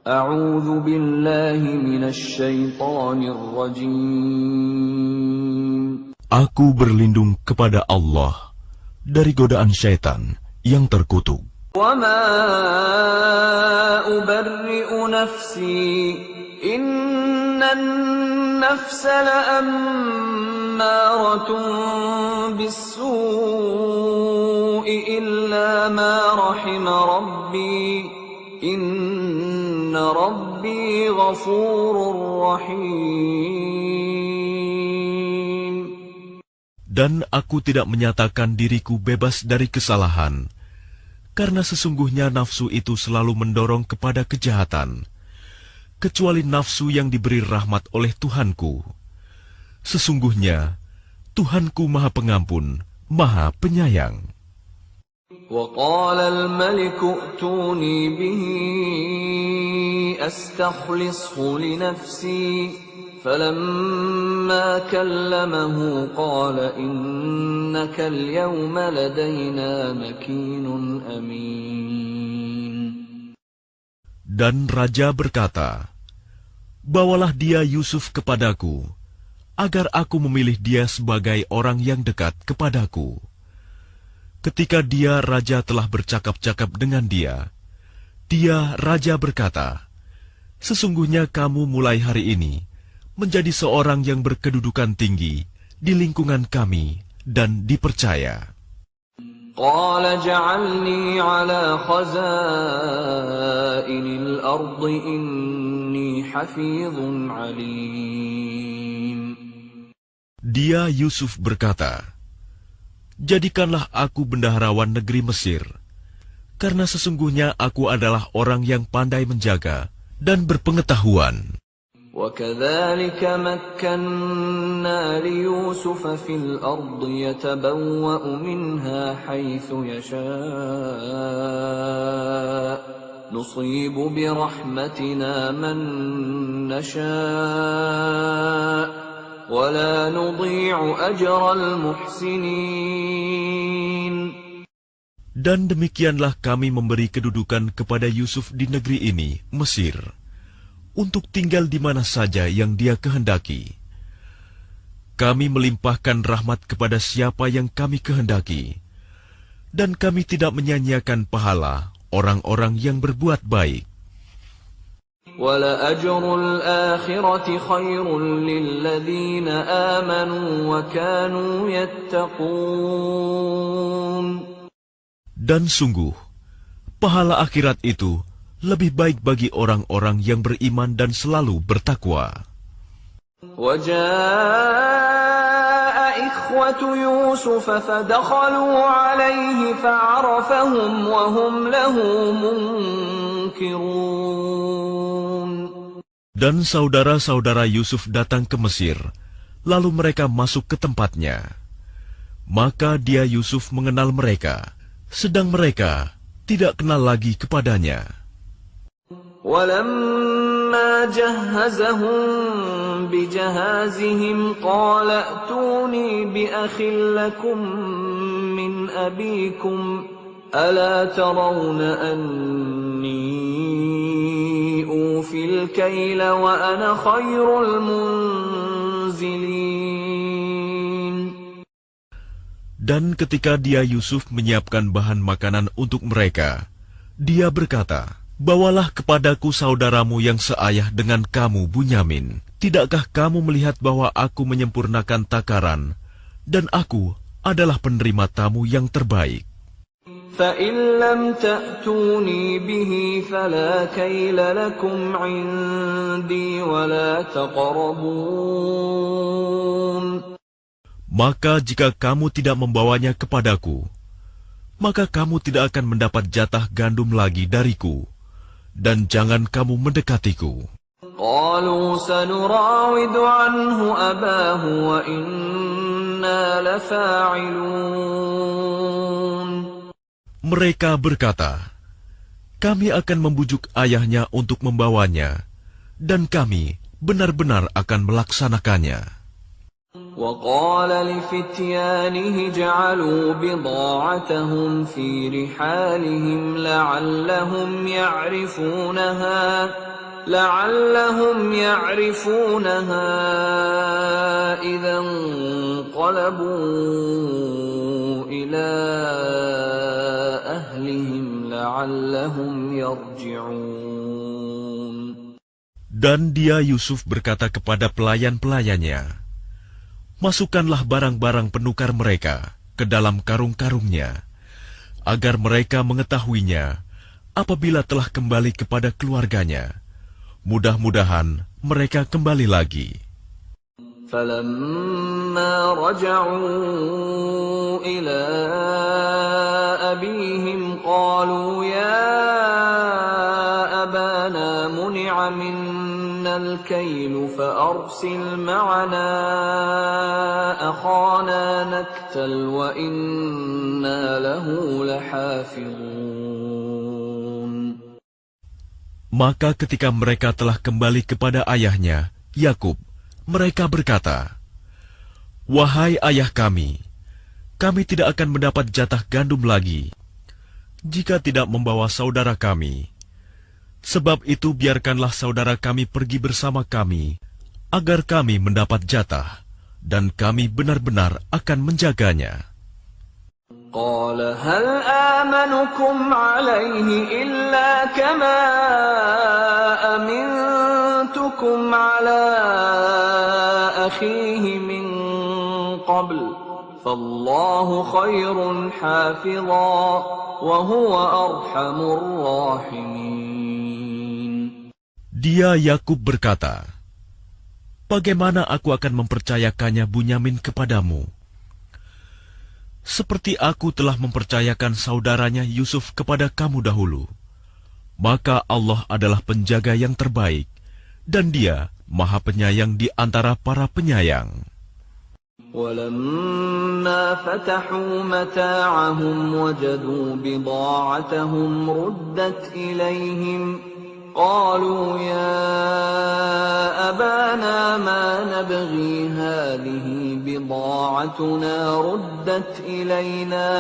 A'udzu billahi minasy syaithanir rajim. Aku berlindung kepada Allah dari godaan syaitan yang terkutuk. Wa ma ubarri'u nafsi, innan nafsa la'ammaratun bis-su'i illa ma rahima rabbi, inna rabbi ghafurur rahim. Dan aku tidak menyatakan diriku bebas dari kesalahan, karena sesungguhnya nafsu itu selalu mendorong kepada kejahatan, kecuali nafsu yang diberi rahmat oleh Tuhanku. Sesungguhnya Tuhanku Maha Pengampun, Maha Penyayang. وقال الملك ائتوني به أستخلصه لنفسي فلما كلمه قال إنك اليوم لدينا مكين أمين. Dan raja berkata, "Bawalah dia Yusuf kepadaku, agar aku memilih dia sebagai orang yang dekat kepadaku." Ketika raja telah bercakap-cakap dengan dia, raja berkata, "Sesungguhnya kamu mulai hari ini menjadi seorang yang berkedudukan tinggi di lingkungan kami dan dipercaya." قال اجعلني على خزائن الأرض إني حفيظ عليم. Dia Yusuf berkata, "Jadikanlah aku bendaharawan negeri Mesir, karena sesungguhnya aku adalah orang yang pandai menjaga dan berpengetahuan." وَكَذَلِكَ مَكَّنَّا لِيُوسُفَ فِي الْأَرْضِ يَتَبَوَّأُ مِنْهَا حَيْثُ يَشَاءُ نُصِيبُ بِرَحْمَتِنَا مَن نَّشَاءُ وَلَا نُضِيعُ أَجْرَ الْمُحْسِنِينَ. Dan demikianlah kami memberi kedudukan kepada Yusuf di negeri ini, Mesir, untuk tinggal di mana saja yang dia kehendaki. Kami melimpahkan rahmat kepada siapa yang kami kehendaki, dan kami tidak menyia-nyiakan pahala orang-orang yang berbuat baik. وَلَأَجْرُ الْآخِرَةِ خَيْرٌ لِّلَّذِينَ آمَنُوا وَكَانُوا يَتَّقُونَ. Dan sungguh, pahala akhirat itu lebih baik bagi orang-orang yang beriman dan selalu bertakwa. وَجَاءَ إِخْوَةُ يُوسُفَ فَدَخَلُوا عَلَيْهِ فَعَرَفَهُمْ وَهُمْ لَهُ مُنكِرُونَ. Dan saudara-saudara Yusuf datang ke Mesir, lalu mereka masuk ke tempatnya. Maka dia Yusuf mengenal mereka, sedang mereka tidak kenal lagi kepadanya. وَلَمَّا جَهَّزَهُم بِجَهَازِهِمْ قَالَ ائْتُونِي بِأَخٍ لَّكُم مِّنْ أَبِيكُمْ أَلَا تَرَوْنَ أَنِّي أُوفِي الْكَيْلَ وَأَنَا خَيْرُ الْمُنزِلِينَ. Dan ketika dia Yusuf menyiapkan bahan makanan untuk mereka, dia berkata, "Bawalah kepadaku saudaramu yang seayah dengan kamu, Bunyamin. Tidakkah kamu melihat bahwa aku menyempurnakan takaran, dan aku adalah penerima tamu yang terbaik?" فَإِن لَّمْ تَأْتُونِي بِهِ فَلَا كَيْلَ لَكُمْ عِندِي وَلَا تَقْرَبُونَ. Maka jika kamu tidak membawanya kepadaku, maka kamu tidak akan mendapat jatah gandum lagi dariku, dan jangan kamu mendekatiku. قَالُوا سَنُرَاوِدُ عَنْهُ أَبَاهُ وَإِنَّا لَفَاعِلُونَ. Mereka berkata, "Kami akan membujuk ayahnya untuk membawanya, dan kami benar-benar akan melaksanakannya." وقال لفتيانه جعلوا بضاعتهم في رحالهم لعلهم يعرفونها إذا انقلبوا إلى أهلهم لعلهم يرجعون. Dan dia Yusuf berkata kepada pelayan-pelayannya, "Masukkanlah barang-barang penukar mereka ke dalam karung-karungnya, agar mereka mengetahuinya apabila telah kembali kepada keluarganya. Mudah-mudahan mereka kembali lagi." فَلَمَّا رَجَعُوا إِلَى أَبِيهِمْ قَالُوا يَا أَبَانَا مُنِعَ مِنَّا الْكَيْلُ فَأَرْسِلْ مَعَنَا أَخَانَا نَكْتَلْ وَإِنَّا لَهُ لَحَافِظُونَ. Maka ketika mereka telah kembali kepada ayahnya, Yakub, mereka berkata, "Wahai ayah kami tidak akan mendapat jatah gandum lagi jika tidak membawa saudara kami. Sebab itu biarkanlah saudara kami pergi bersama kami, agar kami mendapat jatah, dan kami benar-benar akan menjaganya." قال هل آمنكم عليه إلا كما أمنتكم على أخيه من قبل فالله خير حافظا وهو أرحم الراحمين. Dia Yakub berkata, "Bagaimana aku akan mempercayakannya Bunyamin kepadamu? Seperti aku telah mempercayakan saudaranya Yusuf kepada kamu dahulu. Maka Allah adalah penjaga yang terbaik, dan Dia Maha Penyayang di antara para penyayang." وَلَمَّا فَتَحُوا مَتَاعَهُمْ وَجَدُوا بِضَاعَتَهُمْ رُدَّتْ إِلَيْهِمْ قَالُوا يَا أَبَانَا مَا نَبْغِي هَٰذِهِ بِضَاعَتُنَا رُدَّتْ إِلَيْنَا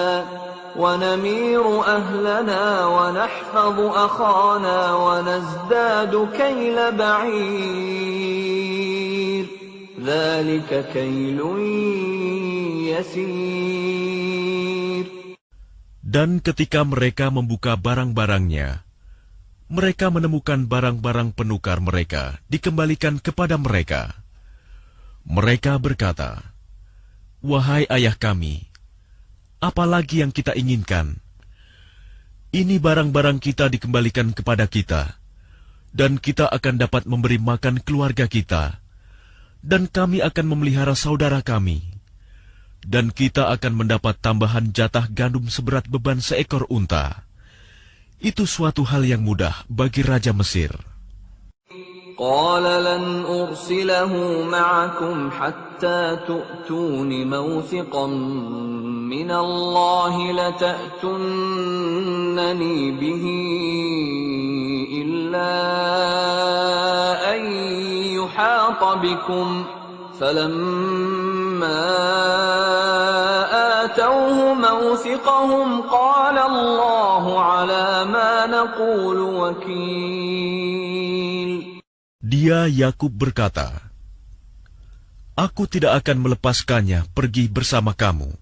وَنَمِيرُ أَهْلَنَا وَنَحْفَظُ أَخَانَا وَنَزْدَادُ كَيْلَ بَعِيرٍ ذَلِكَ كَيْلٌ يَسِيرٌ. Dan ketika mereka membuka barang-barangnya, mereka menemukan barang-barang penukar mereka dikembalikan kepada mereka. Mereka berkata, "Wahai ayah kami, apa lagi yang kita inginkan? Ini barang-barang kita dikembalikan kepada kita, dan kita akan dapat memberi makan keluarga kita, dan kami akan memelihara saudara kami, dan kita akan mendapat tambahan jatah gandum seberat beban seekor unta. Itu suatu hal yang mudah bagi Raja Mesir." قال لن أرسله معكم حتى تؤتون موثقا من الله لتأتونني به إلا أن يحاط بكم فلما آتوه موثقهم قال الله على ما نقول وكيل. Dia Yakub berkata, "Aku tidak akan melepaskannya pergi bersama kamu,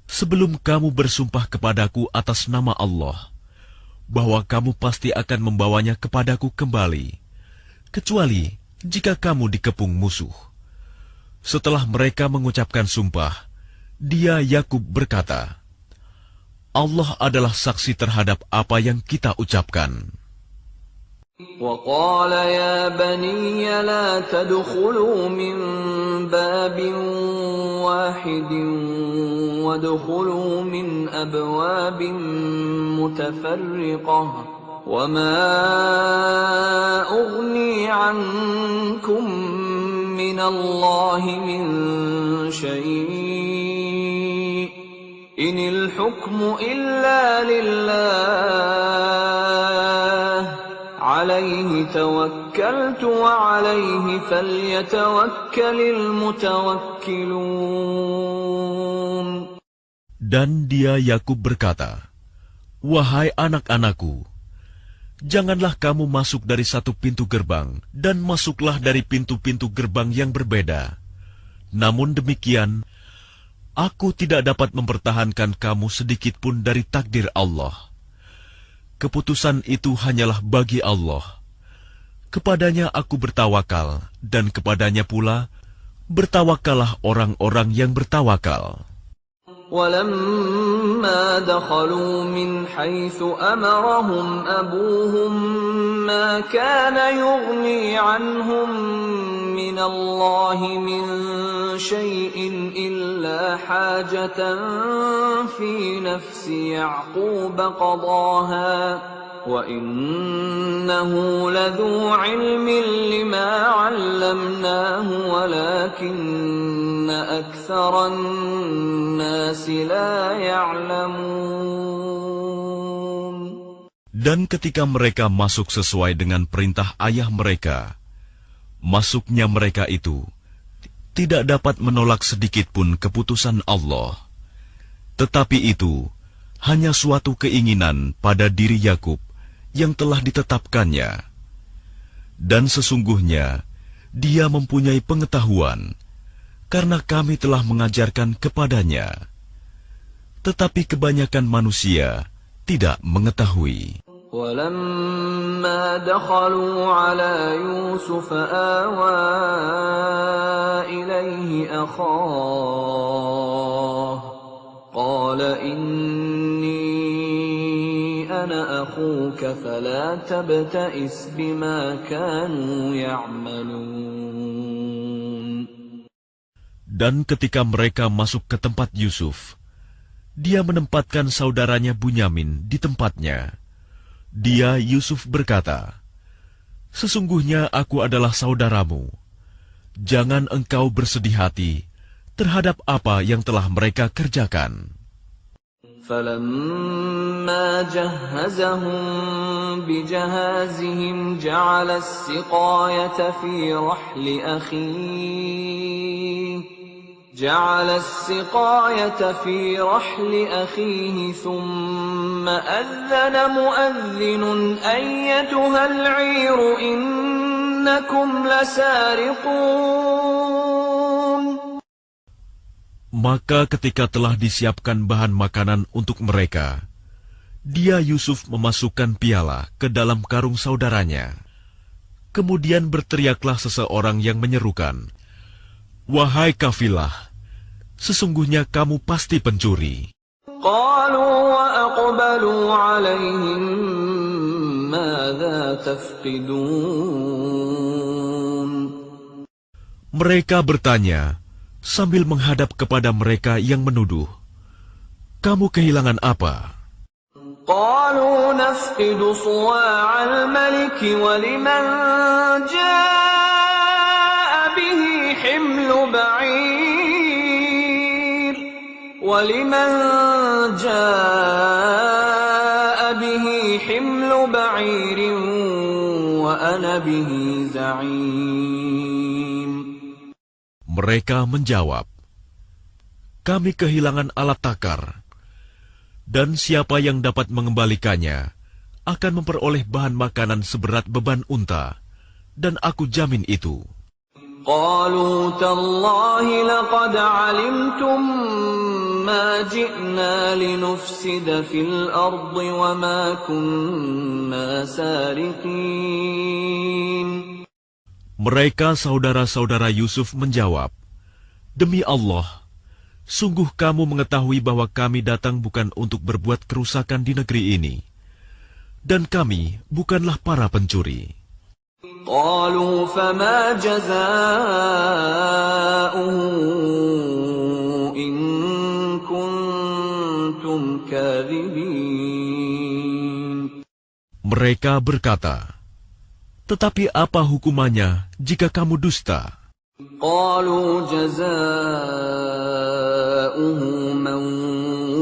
sebelum kamu bersumpah kepadaku atas nama Allah, bahwa kamu pasti akan membawanya kepadaku kembali, kecuali jika kamu dikepung musuh." Setelah mereka mengucapkan sumpah, dia Yakub berkata, "Allah adalah saksi terhadap apa yang kita ucapkan." وقال يا بني لا تدخلوا من باب واحد وادخلوا من أبواب متفرقة وما أغني عنكم من الله من شيء إن الحكم إلا لله عليه عليه توكلت وعليه فليتوكل المتوكلون. Dan dia Yakub berkata, "Wahai anak-anakku, janganlah kamu masuk dari satu pintu gerbang, dan masuklah dari pintu-pintu gerbang yang berbeda. Namun demikian, aku tidak dapat mempertahankan kamu sedikit pun dari takdir Allah. Keputusan itu hanyalah bagi Allah. Kepadanya aku bertawakal, dan kepadanya pula bertawakallah orang-orang yang bertawakal." ولما دخلوا من حيث أمرهم أبوهم ما كان يغني عنهم من الله من شيء إلا حاجة في نفس يعقوب قضاها وَإِنَّهُ لَذُو عِلْمٍ لِّمَا عَلَّمْنَاهُ وَلَكِنَّ أَكْثَرَ النَّاسِ لَا يَعْلَمُونَ. Dan ketika mereka masuk sesuai dengan perintah ayah mereka, masuknya mereka itu tidak dapat menolak sedikit pun keputusan Allah. Tetapi itu hanya suatu keinginan pada diri Yakub yang telah ditetapkannya. Dan sesungguhnya dia mempunyai pengetahuan, karena kami telah mengajarkan kepadanya. Tetapi kebanyakan manusia tidak mengetahui. وَلَمَّا دَخَلُوا عَلَى يُوسُفَ آوَى إِلَيْهِ أَخَاهُ قَالَ إِنِّي أَنَا أَخُوكَ فَلَا تَبْتَئِسْ بِمَا كَانُوا يَعْمَلُونَ. Dan ketika mereka masuk ke tempat Yusuf, dia menempatkan saudaranya Bunyamin di tempatnya. Dia, Yusuf, berkata, "Sesungguhnya aku adalah saudaramu. Jangan engkau bersedih hati terhadap apa yang telah mereka kerjakan." فَلَمَّا جَهَّزَهُم بِجَهَازِهِمْ جَعَلَ السِّقَايَةَ فِي رَحْلِ أَخِيهِ ثُمَّ أَذَّنَ مُؤَذِّنٌ أَيَّتُهَا الْعِيرُ إِنَّكُمْ لَسَارِقُونَ. Maka ketika telah disiapkan bahan makanan untuk mereka, dia Yusuf memasukkan piala ke dalam karung saudaranya. Kemudian berteriaklah seseorang yang menyerukan, "Wahai kafilah, sesungguhnya kamu pasti pencuri." قَالُوا وَأَقْبَلُوا عَلَيْهِم مَاذَا تَفْقِدُونَ. Mereka bertanya sambil menghadap kepada mereka yang menuduh, "Kamu kehilangan apa?" قَالُوا نَفْقِدُ صُوَاعَ الْمَلِكِ وَلِمَنْ جَاءَ بِهِ حِمْلُ بَعِيرٍ وَأَنَا بِهِ زَعِيمٌ. Mereka menjawab, "Kami kehilangan alat takar, dan siapa yang dapat mengembalikannya akan memperoleh bahan makanan seberat beban unta, dan aku jamin itu." قَالُوا تَاللَّهِ لَقَدْ عَلِمْتُم مَّا جِئْنَا لِنُفْسِدَ فِي الْأَرْضِ وَمَا كُنَّا سَارِقِينَ. Mereka saudara-saudara Yusuf menjawab, "Demi Allah, sungguh kamu mengetahui bahwa kami datang bukan untuk berbuat kerusakan di negeri ini, dan kami bukanlah para pencuri." قَالُوا فَمَا جَزَاؤُهُ إِن كُنتُمْ كَاذِبِينَ. Mereka berkata, "Tetapi apa hukumannya jika kamu dusta?" قَالُوا جَزَاؤُهُ مَنْ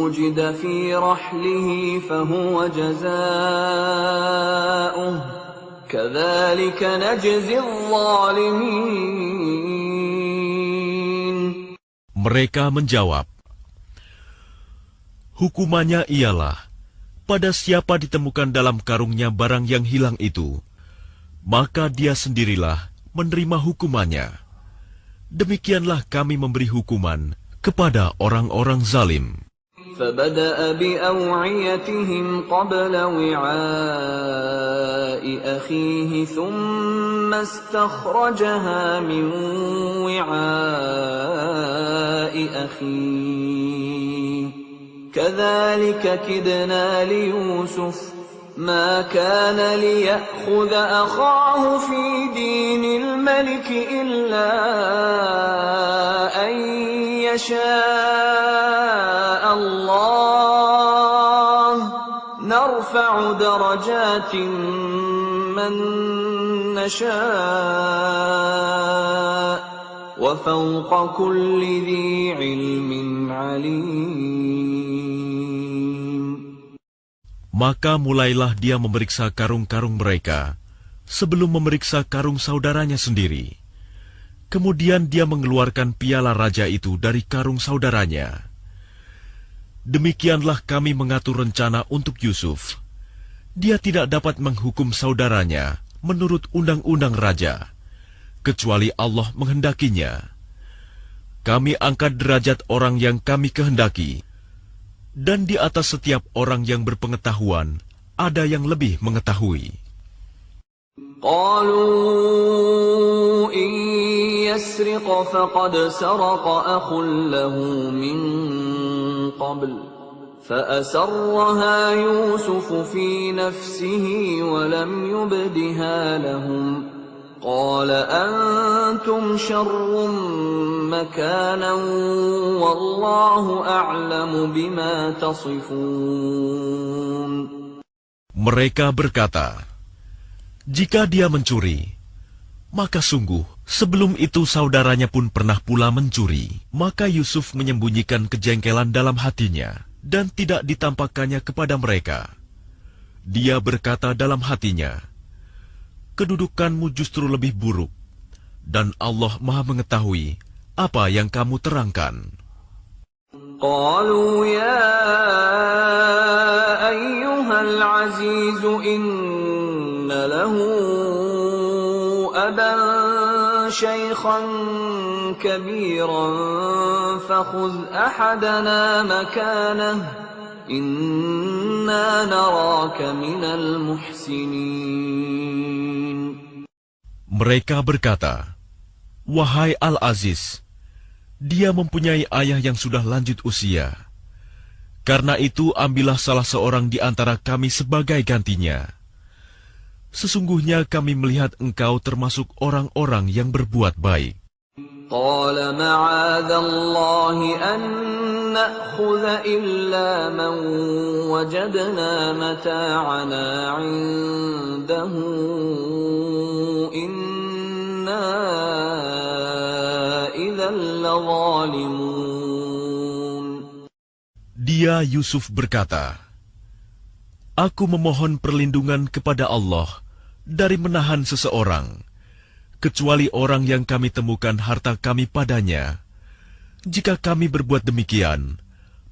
وُجِدَ فِي رَحْلِهِ فَهُوَ جَزَاؤُهُ كذلك نجزي الظالمين. Mereka menjawab, hukumannya ialah, pada siapa ditemukan dalam karungnya barang yang hilang itu, maka dia sendirilah menerima hukumannya. Demikianlah kami memberi hukuman kepada orang-orang zalim. فبدأ بأوعيتهم قبل وعاء أخيه ثم استخرجها من وعاء أخيه كذلك كدنا ليوسف ما كان ليأخذ أخاه في دين الملك إلا أن يشاء الله نرفع درجات من نشاء وفوق كل ذي علم عليم. Maka mulailah dia memeriksa karung-karung mereka sebelum memeriksa karung saudaranya sendiri. Kemudian dia mengeluarkan piala raja itu dari karung saudaranya. Demikianlah kami mengatur rencana untuk Yusuf. Dia tidak dapat menghukum saudaranya menurut undang-undang raja, kecuali Allah menghendakinya. Kami angkat derajat orang yang kami kehendaki, dan di atas setiap orang yang berpengetahuan ada yang lebih mengetahui. قالوا إن يسرق فقد سرق أخ له من قبل فأسرها يوسف في نفسه ولم يبدها لهم قال أنتم شر مكانا والله أعلم بما تصفون. Mereka berkata, jika dia mencuri, maka sungguh sebelum itu saudaranya pun pernah pula mencuri. Maka Yusuf menyembunyikan kejengkelan dalam hatinya dan tidak ditampakkannya kepada mereka. Dia berkata dalam hatinya, kedudukanmu justru lebih buruk, dan Allah Maha mengetahui apa yang kamu terangkan. قالوا يا أيها العزيز إن له أبا شيخا كبيرا فخذ أحدنا مكانه إنا نراك من المحسنين. Mereka berkata, wahai Al-Aziz, dia mempunyai ayah yang sudah lanjut usia. Karena itu ambillah salah seorang di antara kami sebagai gantinya. Sesungguhnya kami melihat engkau termasuk orang-orang yang berbuat baik. قال معاذ الله أن نأخذ إلا من وجدنا متاعنا عنده إنا إذا لظالمون. Dia Yusuf berkata, aku memohon perlindungan kepada Allah dari menahan seseorang, kecuali orang yang kami temukan harta kami padanya. Jika kami berbuat demikian,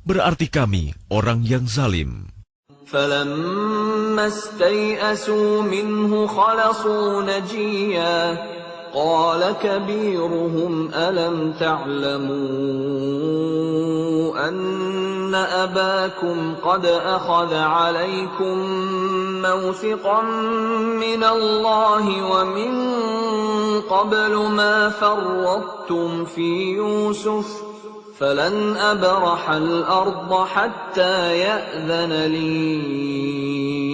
berarti kami orang yang zalim. فَلَمَّا اسْتَيْأَسُوا مِنْهُ خَلَصُوا نَجِيًّا قَالَ كَبِيرُهُمْ أَلَمْ تَعْلَمُوا أَنَّ أَبَاكُمْ قَدْ أَخَذَ عَلَيْكُمْ مَوْثِقًا مِنَ اللَّهِ وَمِنْ قَبْلُ مَا فَرَّطتُمْ فِي يُوسُفَ فَلَنْ أَبْرَحَ الْأَرْضَ حَتَّى يَأْذَنَ لِي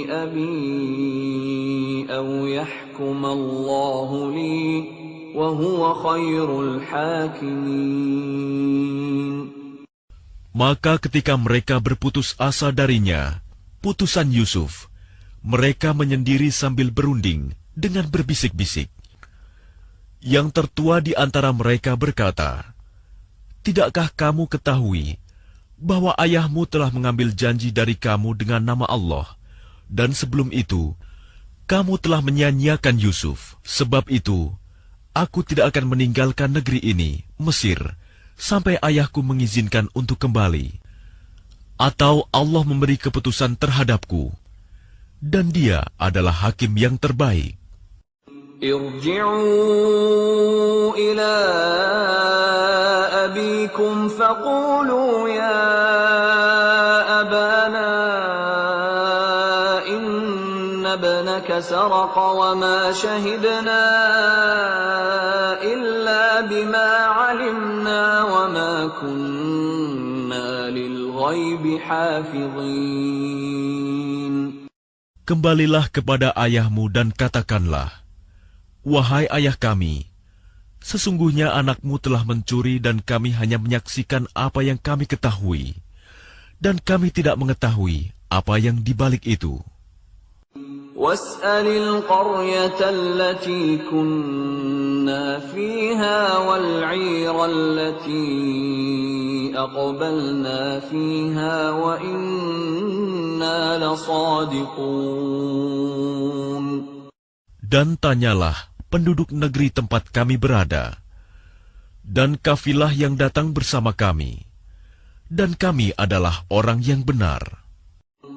أَبِي أَوْ يَحْكُمَ اللَّهُ لِي وَهُوَ خَيْرُ الْحَاكِمِينَ. Maka ketika mereka berputus asa darinya, putusan Yusuf, mereka menyendiri sambil berunding dengan berbisik-bisik. Yang tertua di antara mereka berkata, tidakkah kamu ketahui bahwa ayahmu telah mengambil janji dari kamu dengan nama Allah, dan sebelum itu Kamu telah menyanyiakan Yusuf, sebab itu aku tidak akan meninggalkan negeri ini, Mesir, sampai ayahku mengizinkan untuk kembali. Atau Allah memberi keputusan terhadapku, dan Dia adalah hakim yang terbaik. ارجعوا إلى أبيكم فقولوا يا أبانا إن ابنك سرق وما شهدنا إلا بما علمنا وما كنا للغيب حافظين. Kembalilah kepada ayahmu dan katakanlah, wahai ayah kami, sesungguhnya anakmu telah mencuri dan kami hanya menyaksikan apa yang kami ketahui, dan kami tidak mengetahui apa yang dibalik itu. واسأل القرية التي كنا فيها والعير التي أقبلنا فيها وإنا لصادقون. Dan tanyalah penduduk negeri tempat kami berada, dan kafilah yang datang bersama kami, dan kami adalah orang yang benar.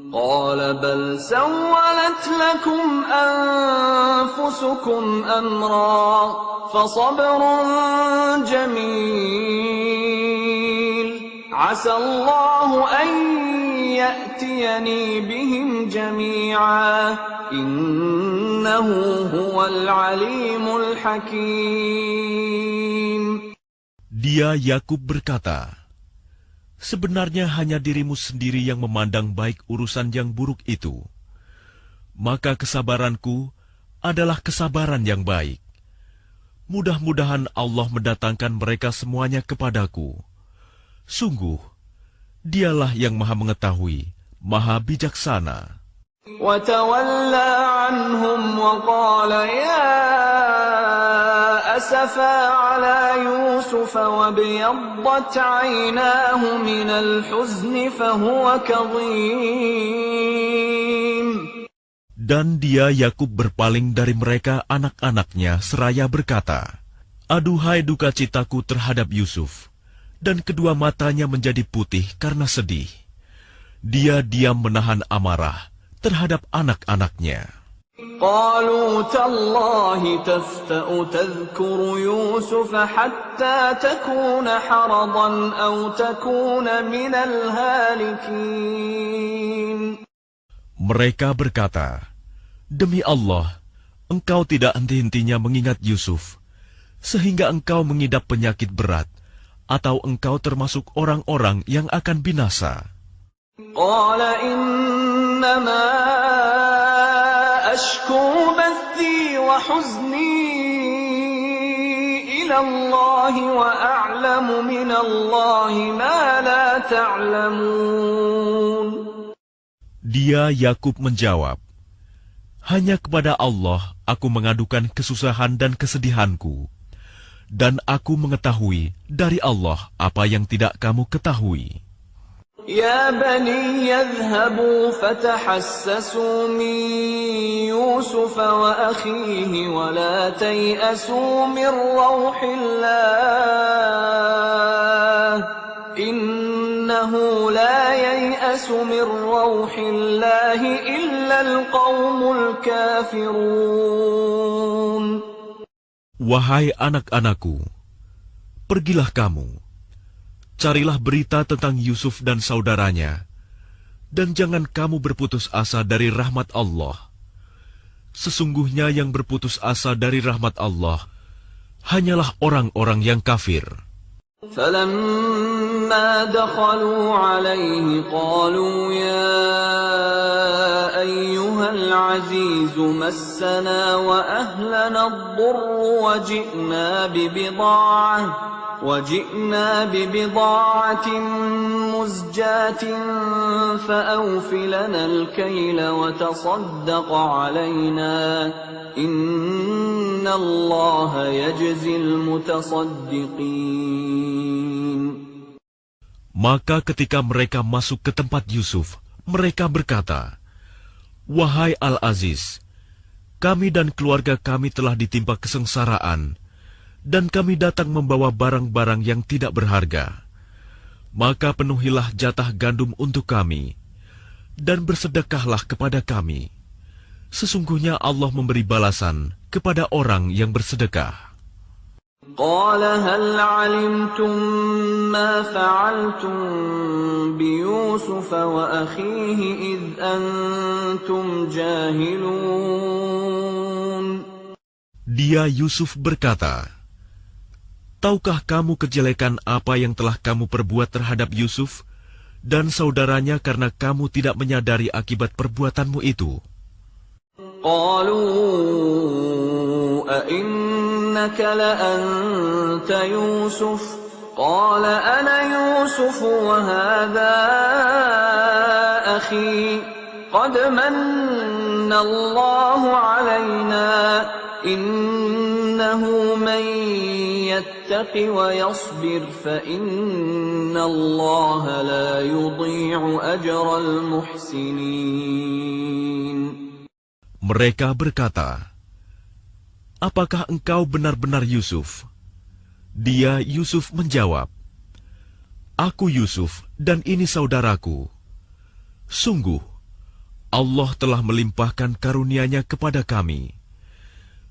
قال بل سولت لكم أنفسكم أمرا فصبر جميل عسى الله أن يأتيني بهم جميعا إنه هو العليم الحكيم. Dia Yakub berkata, sebenarnya hanya dirimu sendiri yang memandang baik urusan yang buruk itu. Maka kesabaranku adalah kesabaran yang baik. Mudah-mudahan Allah mendatangkan mereka semuanya kepadaku. Sungguh, Dialah yang Maha Mengetahui, Maha Bijaksana. وتولى عنهم وقال يا أسفا على يوسف وابيضت عيناه من الحزن فهو كظيم. Dan dia Yakub berpaling dari mereka anak-anaknya seraya berkata, aduhai duka citaku terhadap Yusuf, dan kedua matanya menjadi putih karena sedih. Dia diam menahan amarah terhadap anak-anaknya. قالوا تالله تفتأ تذكر يوسف حتى تكون حرضا أو تكون من الهالكين. Mereka berkata, demi Allah, engkau tidak henti-hentinya mengingat Yusuf, sehingga engkau mengidap penyakit berat, atau engkau termasuk orang-orang yang akan binasa. قال إنما أشكو بثي وحزني إلى الله وأعلم من الله ما لا تعلمون. Dia Yakub menjawab, hanya kepada Allah aku mengadukan kesusahan dan kesedihanku, dan aku mengetahui dari Allah apa yang tidak kamu ketahui. يا بني يذهبوا فتحسسوا من يوسف وأخيه ولا تيأسوا من روح الله إنه لا ييأس من روح الله إلا القوم الكافرون. Wahai anak-anakku, pergilah kamu, carilah berita tentang Yusuf dan saudaranya, dan jangan kamu berputus asa dari rahmat Allah. Sesungguhnya yang berputus asa dari rahmat Allah hanyalah orang-orang yang kafir. فلما دخلوا عليه قالوا يا أيها العزيز مسنا وأهلنا الضر وجئنا ببضاعة مزجاة فأوف لنا الكيل وتصدق علينا إن الله يجزي المتصدقين. Maka ketika mereka masuk ke tempat Yusuf, mereka berkata, wahai Al-Aziz, kami dan keluarga kami telah ditimpa kesengsaraan, dan kami datang membawa barang-barang yang tidak berharga. Maka penuhilah jatah gandum untuk kami, dan bersedekahlah kepada kami. Sesungguhnya Allah memberi balasan kepada orang yang bersedekah. قال هل علمتم ما فعلتم بيوسف وأخيه إذ أنتم جاهلون. Dia Yusuf berkata, "Tahukah kamu kejelekan apa yang telah kamu perbuat terhadap Yusuf dan saudaranya karena kamu tidak menyadari akibat perbuatanmu itu?" قالوا أئنك لأنت يوسف قال أنا يوسف وهذا أخي قد من الله علينا إنه من يتق ويصبر فإن الله لا يضيع أجر المحسنين. Mereka berkata, "Apakah engkau benar-benar Yusuf?" Dia Yusuf menjawab, "Aku Yusuf dan ini saudaraku. Sungguh, Allah telah melimpahkan karunia-Nya kepada kami.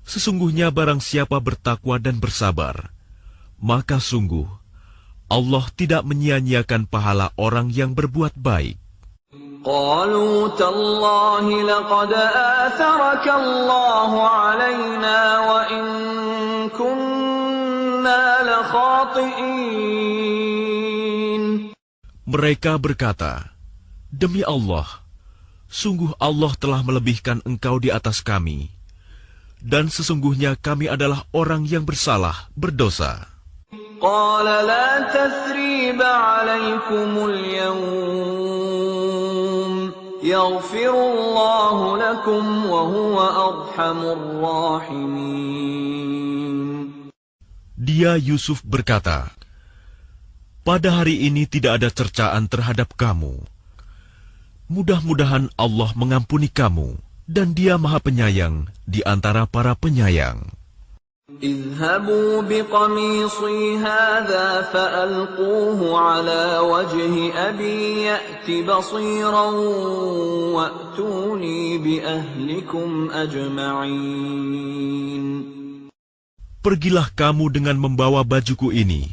Sesungguhnya barang siapa bertakwa dan bersabar, maka sungguh Allah tidak menyia-nyiakan pahala orang yang berbuat baik." قالوا تالله لقد آثرك الله علينا وإن كنا لخاطئين. Mereka berkata, "Demi Allah, sungguh Allah telah melebihkan engkau di atas kami, dan sesungguhnya kami adalah orang yang bersalah, berdosa." قال لا تثريب عليكم اليوم يغفر الله لكم وهو أرحم الراحمين. Dia Yusuf berkata, "Pada hari ini tidak ada cercaan terhadap kamu. Mudah-mudahan Allah mengampuni kamu, dan Dia Maha Penyayang di antara para penyayang." اذهبوا بقميصي هذا فألقوه على وجه أبي يأت بصيرا وأتوني بأهلكم أجمعين. Pergilah kamu dengan membawa bajuku ini,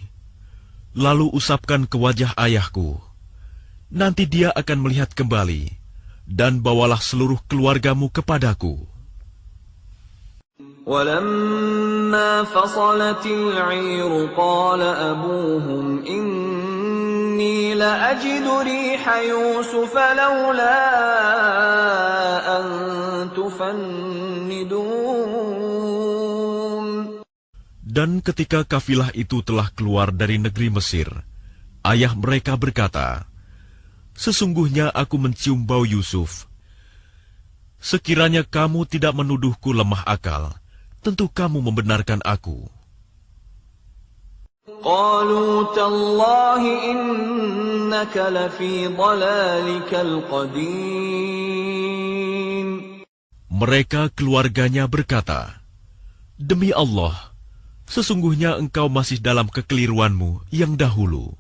lalu usapkan ke wajah ayahku. Nanti dia akan melihat kembali, dan bawalah seluruh keluargamu kepadaku. ولما فصلت العير قال أبوهم إني لأجد ريح يوسف لولا أن تفندون. Dan ketika kafilah itu telah keluar dari negeri Mesir, ayah mereka berkata, "Sesungguhnya aku mencium bau Yusuf. Sekiranya kamu tidak menuduhku lemah akal, tentu kamu membenarkan aku." قالوا تالله إنك لفي ضلالك القديم. Mereka keluarganya berkata, "Demi Allah, sesungguhnya engkau masih dalam kekeliruanmu yang dahulu."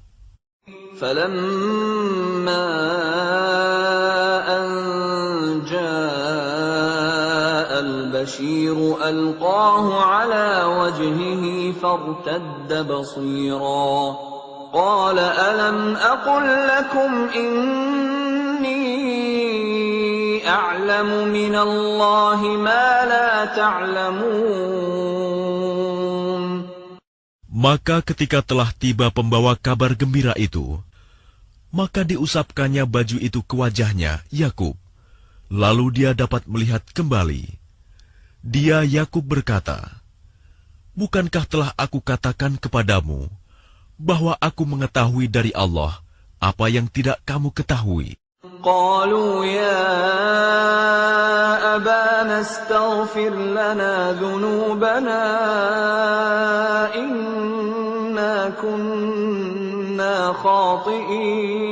فلما أن جاء البشير ألقاه على وجهه فارتد بصيرا قال ألم أقل لكم إني أعلم من الله ما لا تعلمون. Maka ketika telah tiba pembawa kabar gembira itu, maka diusapkannya baju itu ke wajahnya, Yakub. Lalu dia dapat melihat kembali. Dia Yakub berkata, "Bukankah telah aku katakan kepadamu, bahwa aku mengetahui dari Allah apa yang tidak kamu ketahui?" قالوا يا أبانا استغفر لنا ذنوبنا إنا كنا خاطئين.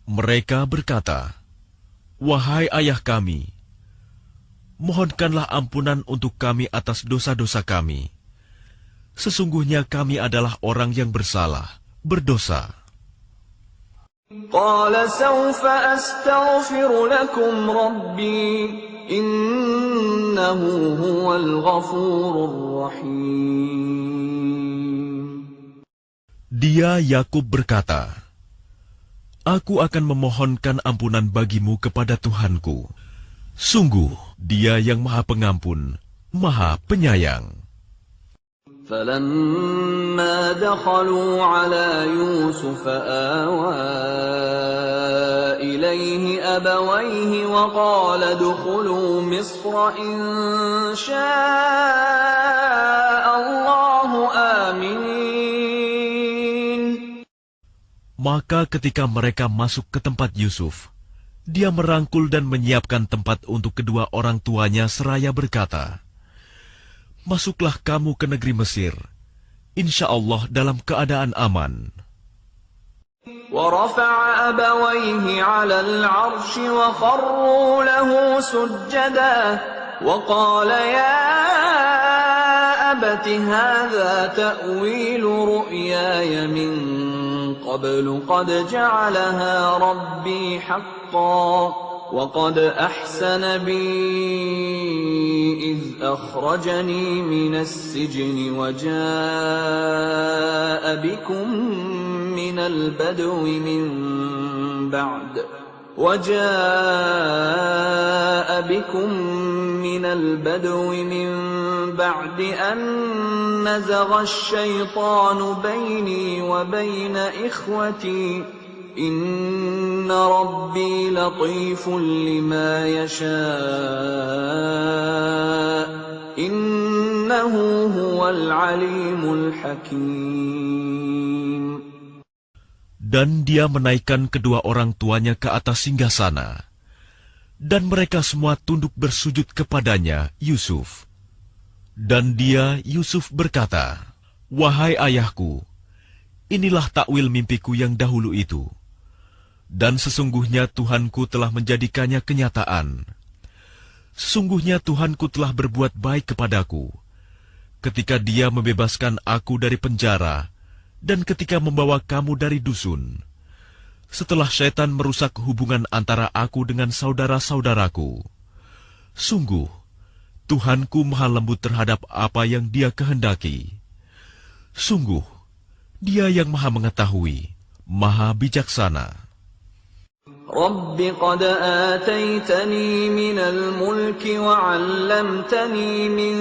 Mereka berkata, "Wahai ayah kami, mohonkanlah ampunan untuk kami atas dosa-dosa kami. Sesungguhnya kami adalah orang yang bersalah, berdosa. قال سوف أستغفر لكم ربي إنه هو الغفور الرحيم. Dia Yakub berkata, Aku akan memohonkan ampunan bagimu kepada Tuhanku. Sungguh, Dia yang Maha Pengampun, Maha Penyayang. فلما دخلوا على يوسف آوى إليه أبويه وقال ادخلوا مصر إن شاء الله آمنين. Maka ketika mereka masuk ke tempat Yusuf, dia merangkul dan menyiapkan tempat untuk kedua orang tuanya seraya berkata, Masuklah kamu ke negeri Mesir, insya Allah dalam keadaan aman. ورفع أبويه على العرش وخروا له سجدا وقال يا أبت هذا تأويل رؤياي من قبل قد جعلها ربي حقا وقد أحسن بي إذ أخرجني من السجن وجاء بكم من البدو من بعد أن نزغ الشيطان بيني وبين إخوتي إن ربي لطيف لما يشاء إنه هو العليم الحكيم. Dan dia menaikkan kedua orang tuanya ke atas singgasana, dan mereka semua tunduk bersujud kepadanya, Yusuf. Dan dia, Yusuf, berkata, Wahai ayahku, inilah takwil mimpiku yang dahulu itu. Dan sesungguhnya Tuhanku telah menjadikannya kenyataan. Sesungguhnya Tuhanku telah berbuat baik kepadaku, ketika Dia membebaskan aku dari penjara, dan ketika membawa kamu dari dusun, setelah syaitan merusak hubungan antara aku dengan saudara-saudaraku. Sungguh, Tuhanku maha lembut terhadap apa yang Dia kehendaki. Sungguh, Dia yang maha mengetahui, maha bijaksana. رب قد آتيتني من الملك وعلمتني من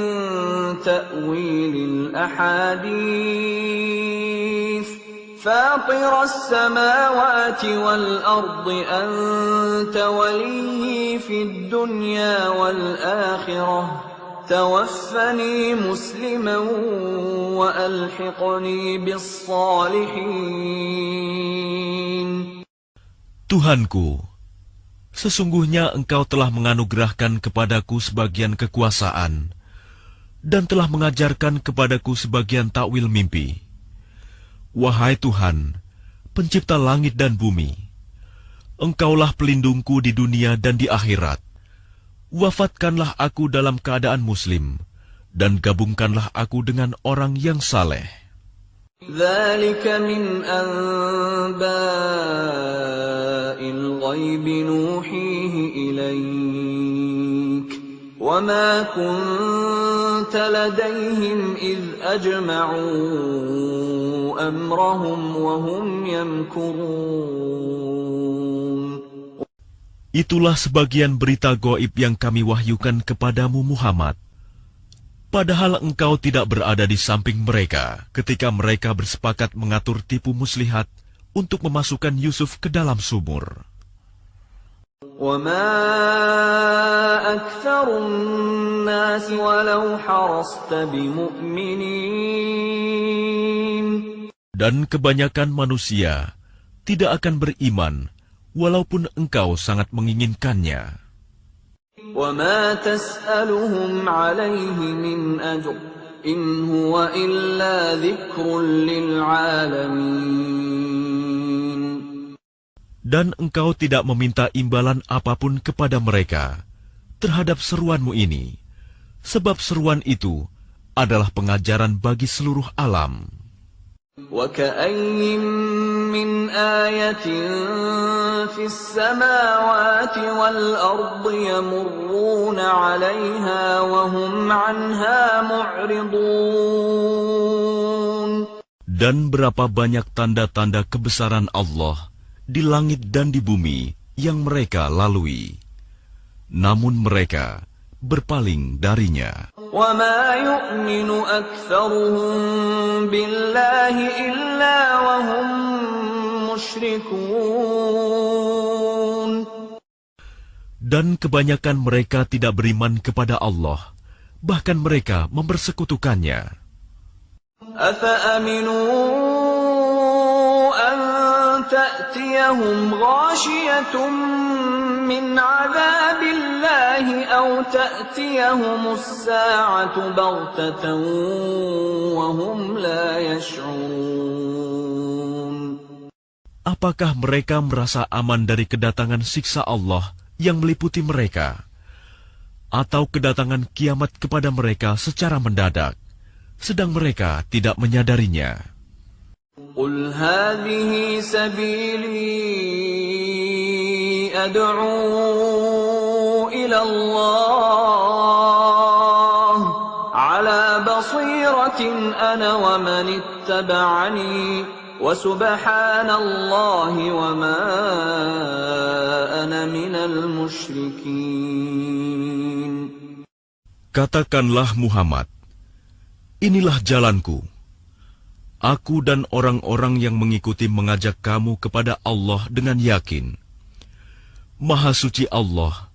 تأويل الأحاديث فاطر السماوات والأرض أنت ولي في الدنيا والآخرة توفني مسلما وألحقني بالصالحين. Tuhanku, sesungguhnya Engkau telah menganugerahkan kepadaku sebagian kekuasaan dan telah mengajarkan kepadaku sebagian takwil mimpi. Wahai Tuhan, pencipta langit dan bumi, Engkaulah pelindungku di dunia dan di akhirat. Wafatkanlah aku dalam keadaan muslim, dan gabungkanlah aku dengan orang yang saleh. ذلك من أنباء الغيب نوحيه إليك وما كنت لديهم إذ أجمعوا أمرهم وهم يمكرون. Itulah sebagian berita gaib yang kami wahyukan kepadamu Muhammad. Padahal engkau tidak berada di samping mereka ketika mereka bersepakat mengatur tipu muslihat untuk memasukkan Yusuf ke dalam sumur. وَمَا أَكْثَرُ النَّاسِ وَلَوْ حَرَصْتَ بِمُؤْمِنِينَ. Dan kebanyakan manusia tidak akan beriman walaupun engkau sangat menginginkannya. وَمَا تَسْأَلُهُمْ عَلَيْهِ مِنْ أَجْرٍ إِنْ هُوَ إِلَّا ذِكْرٌ لِلْعَالَمِينَ. Dan engkau tidak meminta imbalan apapun kepada mereka, terhadap seruanmu ini, sebab seruan itu adalah pengajaran bagi seluruh alam. وَكَأَيِّن مِّنْ آيَةٍ فِي السَّمَاوَاتِ وَالْأَرْضِ يَمُرُّونَ عَلَيْهَا وَهُمْ عَنْهَا مُعْرِضُونَ. Dan berapa banyak tanda-tanda kebesaran Allah di langit dan di bumi yang mereka lalui, namun mereka berpaling darinya. وَمَا يُؤْمِنُ أَكْثَرُهُم بِاللَّهِ إِلَّا وَهُم مُشْرِكُونَ. Dan kebanyakan mereka tidak beriman kepada Allah, bahkan mereka mempersekutukannya. أَفَأَمِنُوا أَن تَأْتِيَهُمْ غَاشِيَةٌ مِّنْ عَذَابِ اللَّهِ أَوْ تَأْتِيَهُمُ السَّاعَةُ بَغْتَةً وَهُمْ لَا يَشْعُرُونَ. Apakah mereka merasa aman dari kedatangan siksa Allah yang meliputi mereka, atau kedatangan kiamat kepada mereka secara mendadak, sedang mereka tidak menyadarinya? قُلْ هَٰذِهِ سَبِيلِي أَدْعُو إِلَى اللَّهِ عَلَىٰ بَصِيرَةٍ أَنَا وَمَنِ اتَّبَعَنِي وَسُبْحَانَ اللَّهِ وَمَا أَنَا مِنَ الْمُشْرِكِينَ. Katakanlah Muhammad, inilah jalanku. Aku dan orang-orang yang mengikuti mengajak kamu kepada Allah dengan yakin. Maha suci Allah,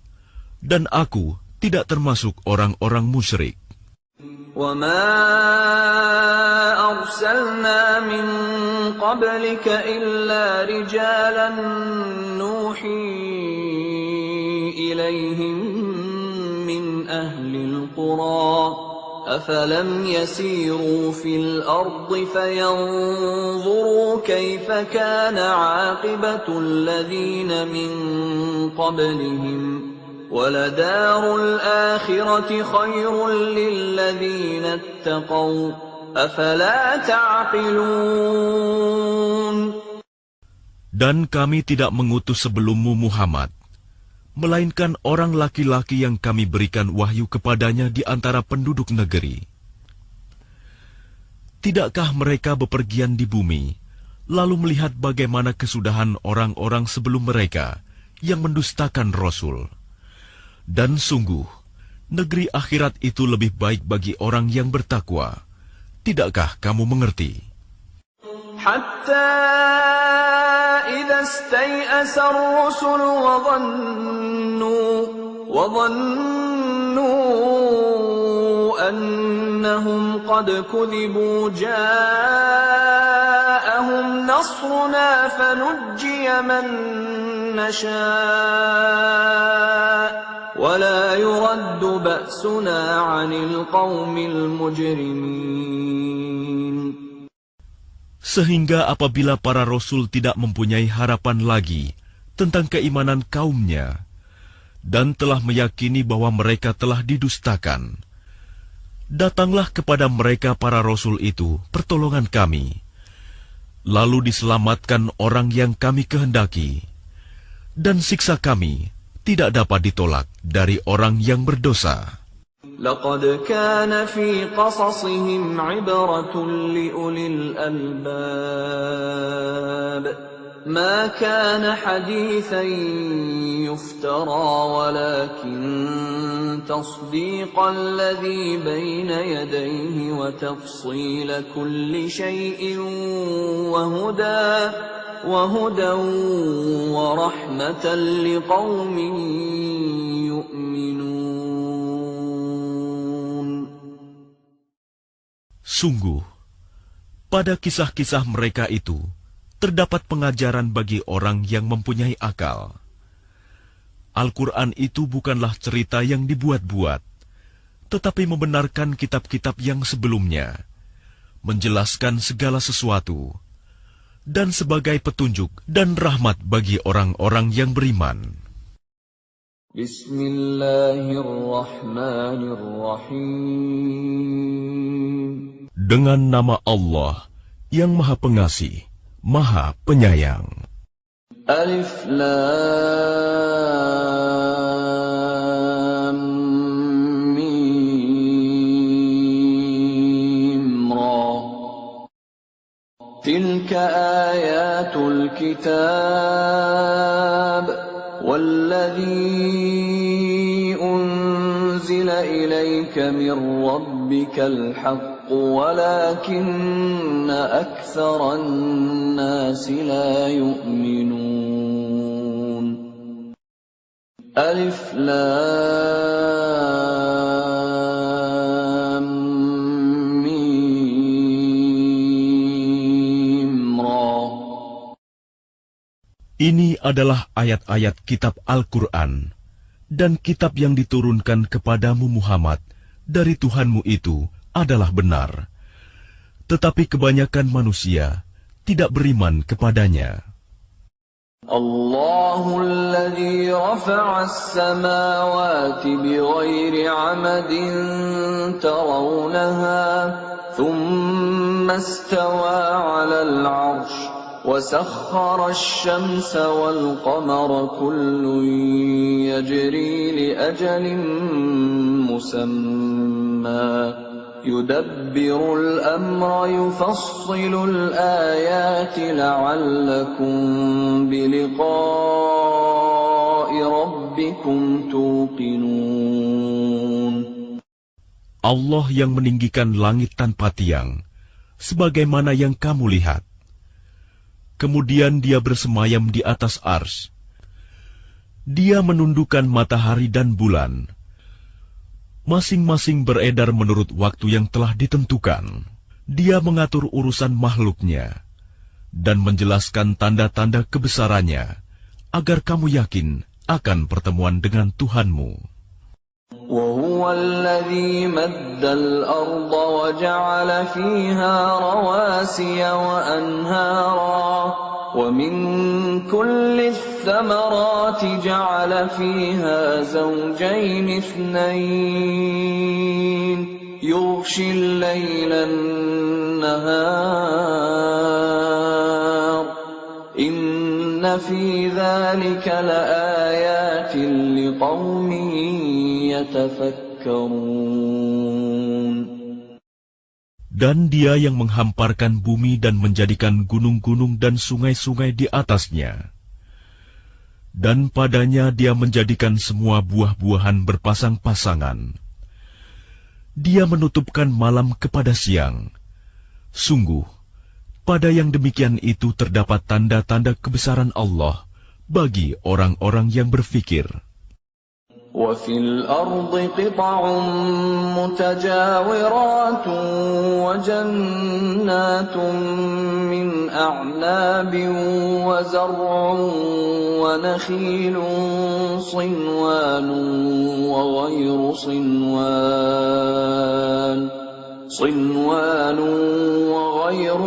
dan aku tidak termasuk orang-orang musyrik. وَمَا أَرْسَلْنَا مِن قَبْلِكَ إِلَّا رِجَالًا نُّوحِي إِلَيْهِم مِّنْ أَهْلِ الْقُرَىٰ أَفَلَمْ يَسِيرُوا فِي الْأَرْضِ فَيَنظُرُوا كَيْفَ كَانَ عَاقِبَةُ الَّذِينَ مِن قَبْلِهِمْ وَلَدَارُ الْآخِرَةِ خَيْرٌ لِّلَّذِينَ اتَّقَوْا أَفَلَا تَعْقِلُونَ. Dan kami tidak mengutus sebelummu Muhammad, melainkan orang laki-laki yang kami berikan wahyu kepadanya di antara penduduk negeri. Tidakkah mereka bepergian di bumi, lalu melihat bagaimana kesudahan orang-orang sebelum mereka yang mendustakan Rasul? Dan sungguh, negeri akhirat itu lebih baik bagi orang yang bertakwa. Tidakkah kamu mengerti? حتى إذا استيأس الرسل وظنوا أنهم قد كذبوا جاءهم نصرنا فنجي من نشاء ولا يرد بأسنا عن القوم المجرمين. Sehingga apabila para rasul tidak mempunyai harapan lagi tentang keimanan kaumnya, dan telah meyakini bahwa mereka telah didustakan, datanglah kepada mereka para rasul itu pertolongan kami, lalu diselamatkan orang yang kami kehendaki, dan siksa kami tidak dapat ditolak dari orang yang berdosa. لقد كان في قصصهم عبرة لأولي الألباب ما كان حديثا يفترى ولكن تصديق الذي بين يديه وتفصيل كل شيء وهدى ورحمة لقوم يؤمنون. Sungguh, pada kisah-kisah mereka itu terdapat pengajaran bagi orang yang mempunyai akal. Al-Quran itu bukanlah cerita yang dibuat-buat, tetapi membenarkan kitab-kitab yang sebelumnya, menjelaskan segala sesuatu, dan sebagai petunjuk dan rahmat bagi orang-orang yang beriman. Bismillahirrahmanirrahim. Dengan nama Allah yang Maha Pengasih, Maha Penyayang. Alif Lam Mim Ra. Tilka ayatul kitab والذي أنزل إليك من ربك الحق ولكن أكثر الناس لا يؤمنون ألف لام ميم را. Ini adalah ayat-ayat kitab Al-Quran, dan kitab yang diturunkan kepadamu Muhammad dari Tuhanmu itu adalah benar. Tetapi kebanyakan manusia tidak beriman kepadanya. Allahul ladzi rafa'a as-samawati bighairi 'amadin tarawnaha, thumma istawa 'alal 'arsy. وسخر الشمس والقمر كل يجري لأجل مسمى يدبر الأمر يفصل الآيات لعلكم بلقاء ربكم توقنون. Allah yang meninggikan langit tanpa tiang, sebagaimana yang kamu lihat. Kemudian dia bersemayam di atas ars. Dia menundukkan matahari dan bulan. Masing-masing beredar menurut waktu yang telah ditentukan. Dia mengatur urusan makhluknya dan menjelaskan tanda-tanda kebesarannya, agar kamu yakin akan pertemuan dengan Tuhanmu. وهو الذي مد الأرض وجعل فيها رواسي وأنهارا ومن كل الثمرات جعل فيها زوجين اثنين يغشي الليل النهار إن في ذلك لآيات لقوم Dan dia yang menghamparkan bumi dan menjadikan gunung-gunung dan sungai-sungai di atasnya. Dan padanya dia menjadikan semua buah-buahan berpasang-pasangan. Dia menutupkan malam kepada siang. Sungguh, pada yang demikian itu terdapat tanda-tanda kebesaran Allah bagi orang-orang yang berfikir. وفي الأرض قطع متجاورات وجنات من أعناب وزرع ونخيل صنوان وغير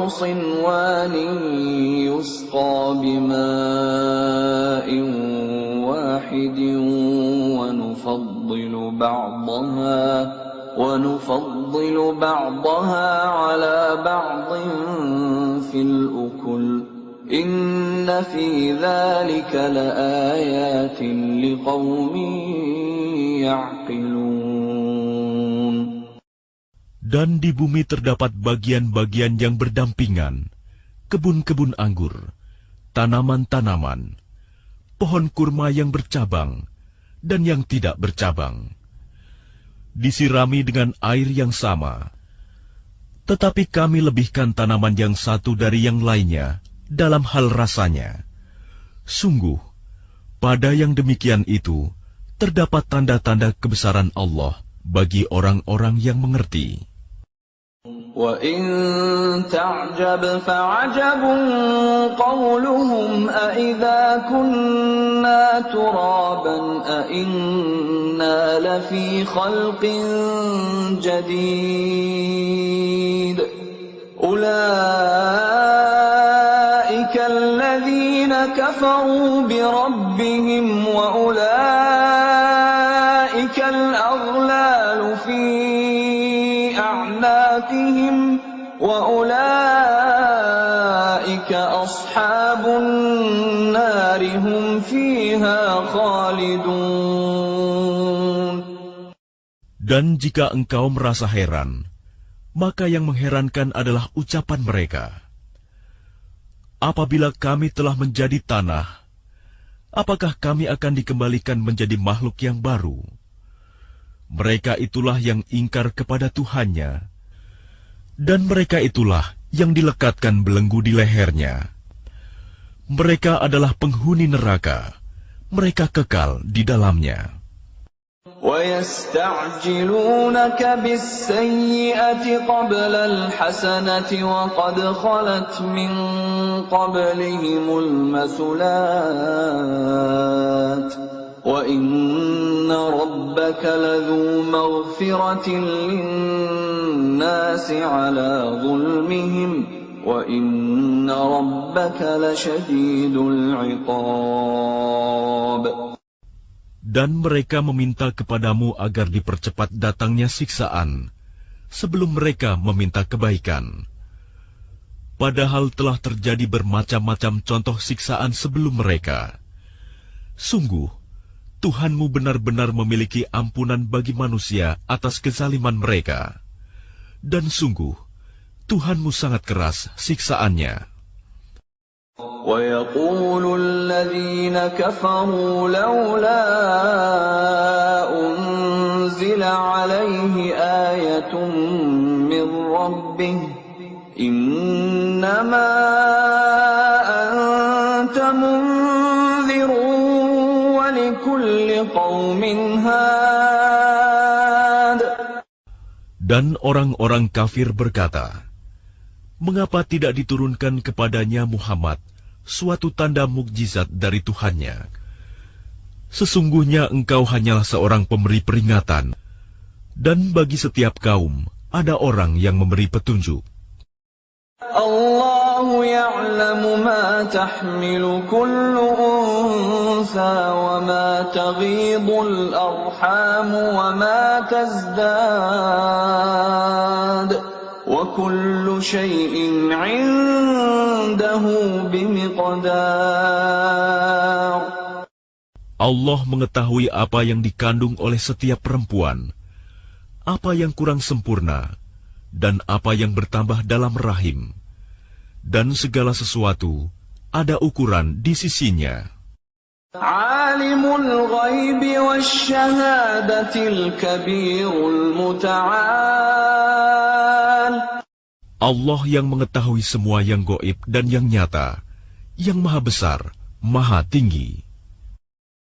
صنوان يسقى بماء واحد ونفضل بعضها على بعض في الأكل إن في ذلك لآيات لقوم يعقلون. Dan di bumi terdapat bagian-bagian yang berdampingan, kebun-kebun anggur, tanaman-tanaman, pohon kurma yang bercabang, dan yang tidak bercabang, disirami dengan air yang sama. Tetapi kami lebihkan tanaman yang satu dari yang lainnya dalam hal rasanya. Sungguh, pada yang demikian itu terdapat tanda-tanda kebesaran Allah bagi orang-orang yang mengerti. وَإِن تَعْجَبْ فَعَجَبٌ قَوْلُهُمْ أَإِذَا كُنَّا تُرَابًا أَإِنَّا لَفِي خَلْقٍ جَدِيدٍ أُولَئِكَ الَّذِينَ كَفَرُوا بِرَبِّهِمْ وَأُولَئِكَ سيئاتهم وأولئك أصحاب النار هم فيها خالدون. Dan jika engkau merasa heran, maka yang mengherankan adalah ucapan mereka. Apabila kami telah menjadi tanah, apakah kami akan dikembalikan menjadi makhluk yang baru? Mereka itulah yang ingkar kepada Tuhannya, dan mereka itulah yang dilekatkan belenggu di lehernya. Mereka adalah penghuni neraka, mereka kekal di dalamnya. وَيَسْتَعْجِلُونَكَ بِالسَّيِّئَةِ قَبْلَ الْحَسَنَةِ وَقَدْ خَلَتْ مِنْ قَبْلِهِمُ الْمَثُلَاتُ وَإِنَّ رَبَّكَ لَذُو مَغْفِرَةٍ لِلنَّاسِ عَلَى ظُلْمِهِمْ وَإِنَّ رَبَّكَ لَشَدِيدُ الْعِقَابِ. Dan mereka meminta kepadamu agar dipercepat datangnya siksaan, sebelum mereka meminta kebaikan. Padahal telah terjadi bermacam-macam contoh siksaan sebelum mereka. Sungguh, Tuhanmu benar-benar memiliki ampunan bagi manusia atas kezaliman mereka. Dan sungguh, Tuhanmu sangat keras siksaannya. وَيَقُولُ الَّذِينَ كَفَرُوا لَوْلَا أُنْزِلَ عَلَيْهِ آيَةٌ مِّن رَّبِّهِ إِنَّمَا أَنْتَ مُنذِرٌ وَلِكُلِّ قَوْمٍ هَادٍ. Dan orang-orang kafir berkata, mengapa tidak diturunkan kepadanya Muhammad suatu tanda mukjizat dari Tuhannya? Sesungguhnya engkau hanyalah seorang pemberi peringatan, dan bagi setiap kaum ada orang yang memberi petunjuk. Allahu ya'lamu ma tahmilu kullu unsa wa ma taghidul arham wa ma tazdad. وَكُلُّ شَيْءٍ عِندَهُ بِمِقْدَارٍ. Allah mengetahui apa yang dikandung oleh setiap perempuan, apa yang kurang sempurna, dan apa yang bertambah dalam rahim. Dan segala sesuatu ada ukuran di sisinya. Alimul ghaibi wasyahadatil kabirul muta'al. Allah yang mengetahui semua yang gaib dan yang nyata, yang maha besar, maha tinggi.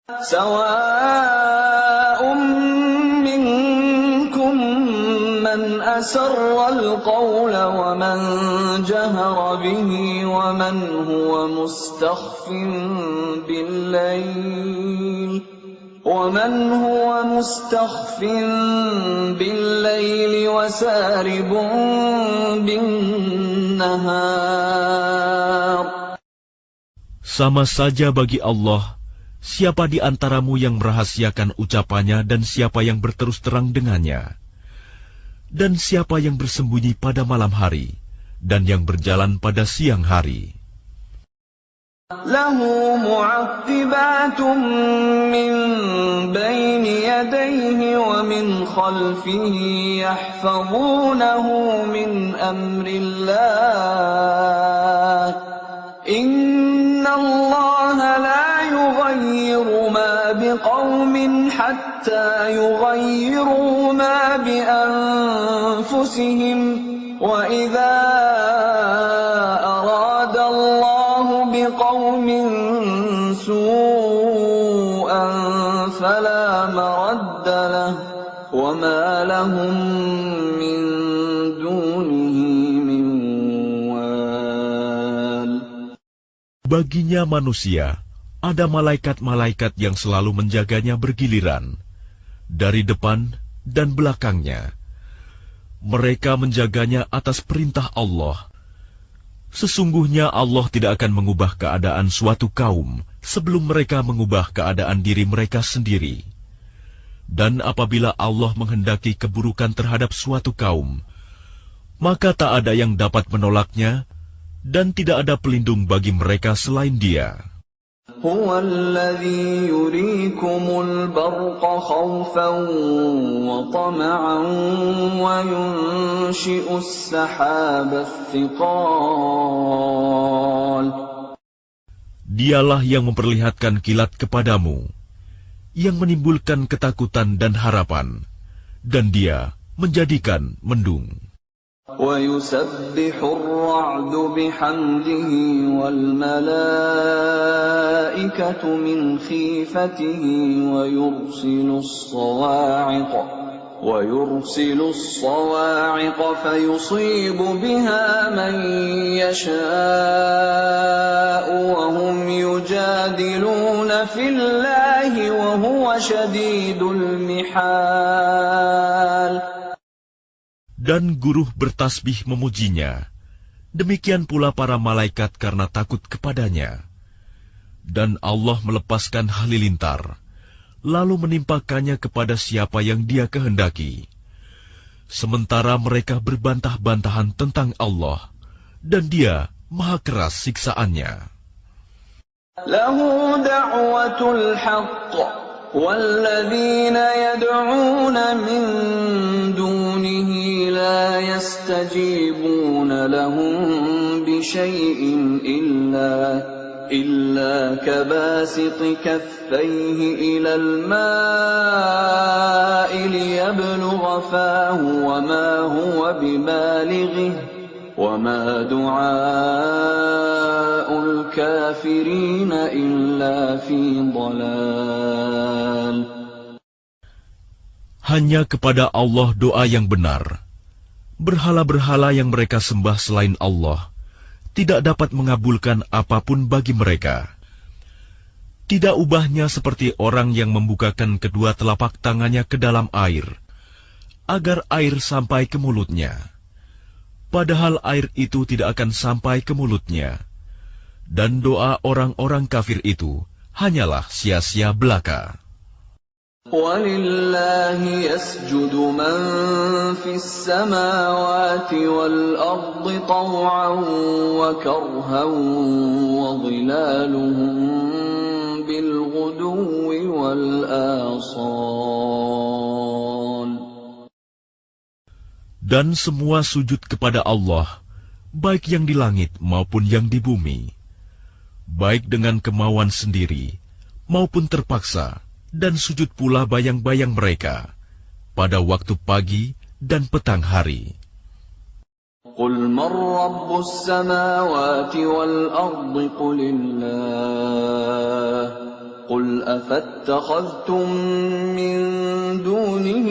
Sawa'un minkum man asarra al-qawla wa man jahara bihi wa man huwa mustakhfin bil-layl وَمَنْ هُوَ مُسْتَخْفٍ بِاللَّيْلِ وَسَارِبٌ بِالنَّهَارِ. Sama saja bagi Allah, siapa di antaramu yang merahasiakan ucapannya dan siapa yang berterus terang dengannya, dan siapa yang bersembunyi pada malam hari, dan yang berjalan pada siang hari. له معقبات من بين يديه ومن خلفه يحفظونه من أمر الله إن الله لا يغير ما بقوم حتى يغيروا ما بأنفسهم وإذا أراد الله بقوم سوءا فلا مرد له وما لهم من دونه من وال. Baginya manusia ada malaikat-malaikat yang selalu menjaganya bergiliran dari depan dan belakangnya. Mereka menjaganya atas perintah Allah. Sesungguhnya Allah tidak akan mengubah keadaan suatu kaum sebelum mereka mengubah keadaan diri mereka sendiri. Dan apabila Allah menghendaki keburukan terhadap suatu kaum, maka tak ada yang dapat menolaknya, dan tidak ada pelindung bagi mereka selain Dia. هو الذي يريكم البرق خوفا وطمعا وينشئ السحاب الثقال. Dialah yang memperlihatkan kilat kepadamu, yang menimbulkan ketakutan dan harapan, dan Dia menjadikan mendung. وَيُسَبِّحُ الرَّعْدُ بِحَمْدِهِ وَالْمَلَائِكَةُ مِنْ خِيفَتِهِ وَيُرْسِلُ الصَّوَاعِقَ فَيُصِيبُ بِهَا مَنْ يَشَاءُ وَهُمْ يُجَادِلُونَ فِي اللَّهِ وَهُوَ شَدِيدُ الْمِحَالِ. Dan guruh bertasbih memujinya, demikian pula para malaikat karena takut kepadanya. Dan Allah melepaskan halilintar, lalu menimpakannya kepada siapa yang Dia kehendaki. Sementara mereka berbantah-bantahan tentang Allah, dan Dia maha keras siksaannya. Lahu da'watul haqq, walladzina yad'una min dunihi la yastajibuna lahum bisyai'in illa kabasiti kaffayhi ila al-ma'i liyablugha fahu wa ma huwa bibalighihi وَمَا دُعَاءُ الْكَافِرِينَ إِلَّا فِي ضَلَالٍ. Hanya kepada Allah doa yang benar. Berhala-berhala yang mereka sembah selain Allah tidak dapat mengabulkan apapun bagi mereka. Tidak ubahnya seperti orang yang membukakan kedua telapak tangannya ke dalam air, agar air sampai ke mulutnya. Padahal air itu tidak akan sampai ke mulutnya. Dan doa orang-orang kafir itu hanyalah sia-sia belaka. وَلِلَّهِ يَسْجُدُ مَن فِي السَّمَاوَاتِ وَالْأَرْضِ طَوْعًا وَكَرْهًا وَظِلَالُهُم بِالْغُدُوِّ وَالْآصَالِ. Dan semua sujud kepada Allah, baik yang di langit maupun yang di bumi, baik dengan kemauan sendiri maupun terpaksa, dan sujud pula bayang-bayang mereka pada waktu pagi dan petang hari. قُلْ مَنْ رَبُّ السَّمَاوَاتِ وَالْأَرْضِ قُلِ اللَّهُ قُلْ أَفَاتَّخَذْتُم مِّن دُونِهِ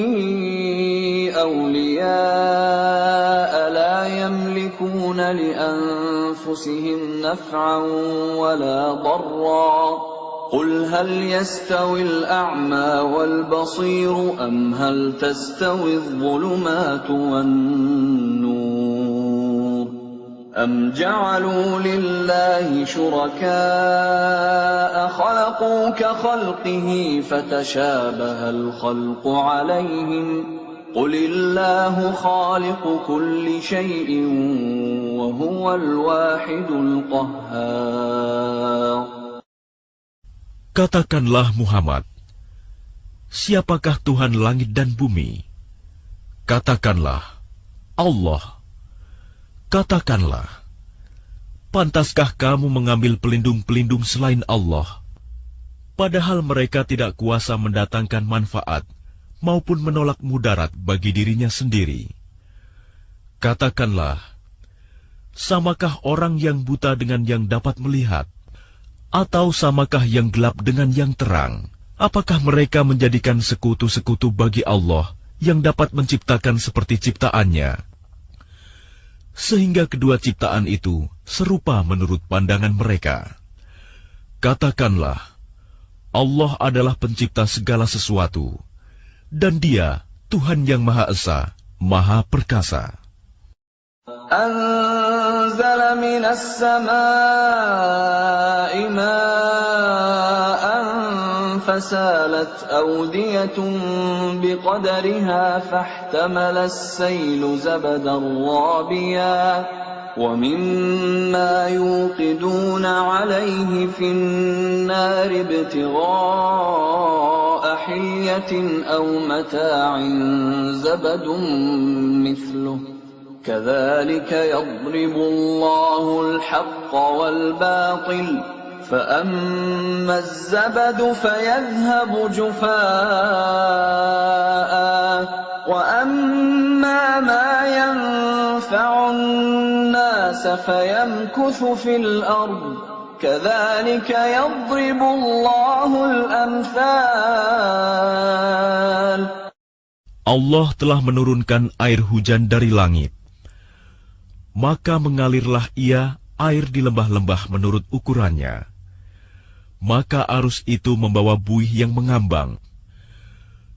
أَوْلِيَاءَ لَا يَمْلِكُونَ لِأَنفُسِهِمْ نَفْعًا وَلَا ضَرًّا قُلْ هَلْ يَسْتَوِي الْأَعْمَى وَالْبَصِيرُ أَمْ هَلْ تَسْتَوِي الظُّلُمَاتُ وَالنُّورُ أَمْ جَعَلُوا لِلَّهِ شُرَكَاءَ خَلَقُوا كَخَلْقِهِ فَتَشَابَهَ الْخَلْقُ عَلَيْهِمْ قُلِ اللَّهُ خَالِقُ كُلِّ شَيْءٍ وَهُوَ الْوَاحِدُ الْقَهَّارُ. Katakanlah Muhammad, siapakah Tuhan langit dan bumi? Katakanlah, Allah. Katakanlah, pantaskah kamu mengambil pelindung-pelindung selain Allah, padahal mereka tidak kuasa mendatangkan manfaat maupun menolak mudarat bagi dirinya sendiri? Katakanlah, samakah orang yang buta dengan yang dapat melihat? Atau samakah yang gelap dengan yang terang? Apakah mereka menjadikan sekutu-sekutu bagi Allah yang dapat menciptakan seperti ciptaannya? Sehingga kedua ciptaan itu serupa menurut pandangan mereka. Katakanlah, Allah adalah pencipta segala sesuatu, dan Dia Tuhan yang Maha Esa, Maha Perkasa. أنزل من السماء ماء فسالت أودية بقدرها فاحتمل السيل زبدا رابيا ومما يوقدون عليه في النار ابتغاء حلية أو متاع زبد مثله كذلك يضرب الله الحق والباطل فأما الزبد فيذهب جفاء وأما ما ينفع الناس فيمكث في الأرض كذلك يضرب الله الأمثال. Allah telah menurunkan air hujan dari langit. Maka mengalirlah ia air di lembah-lembah menurut ukurannya. Maka arus itu membawa buih yang mengambang.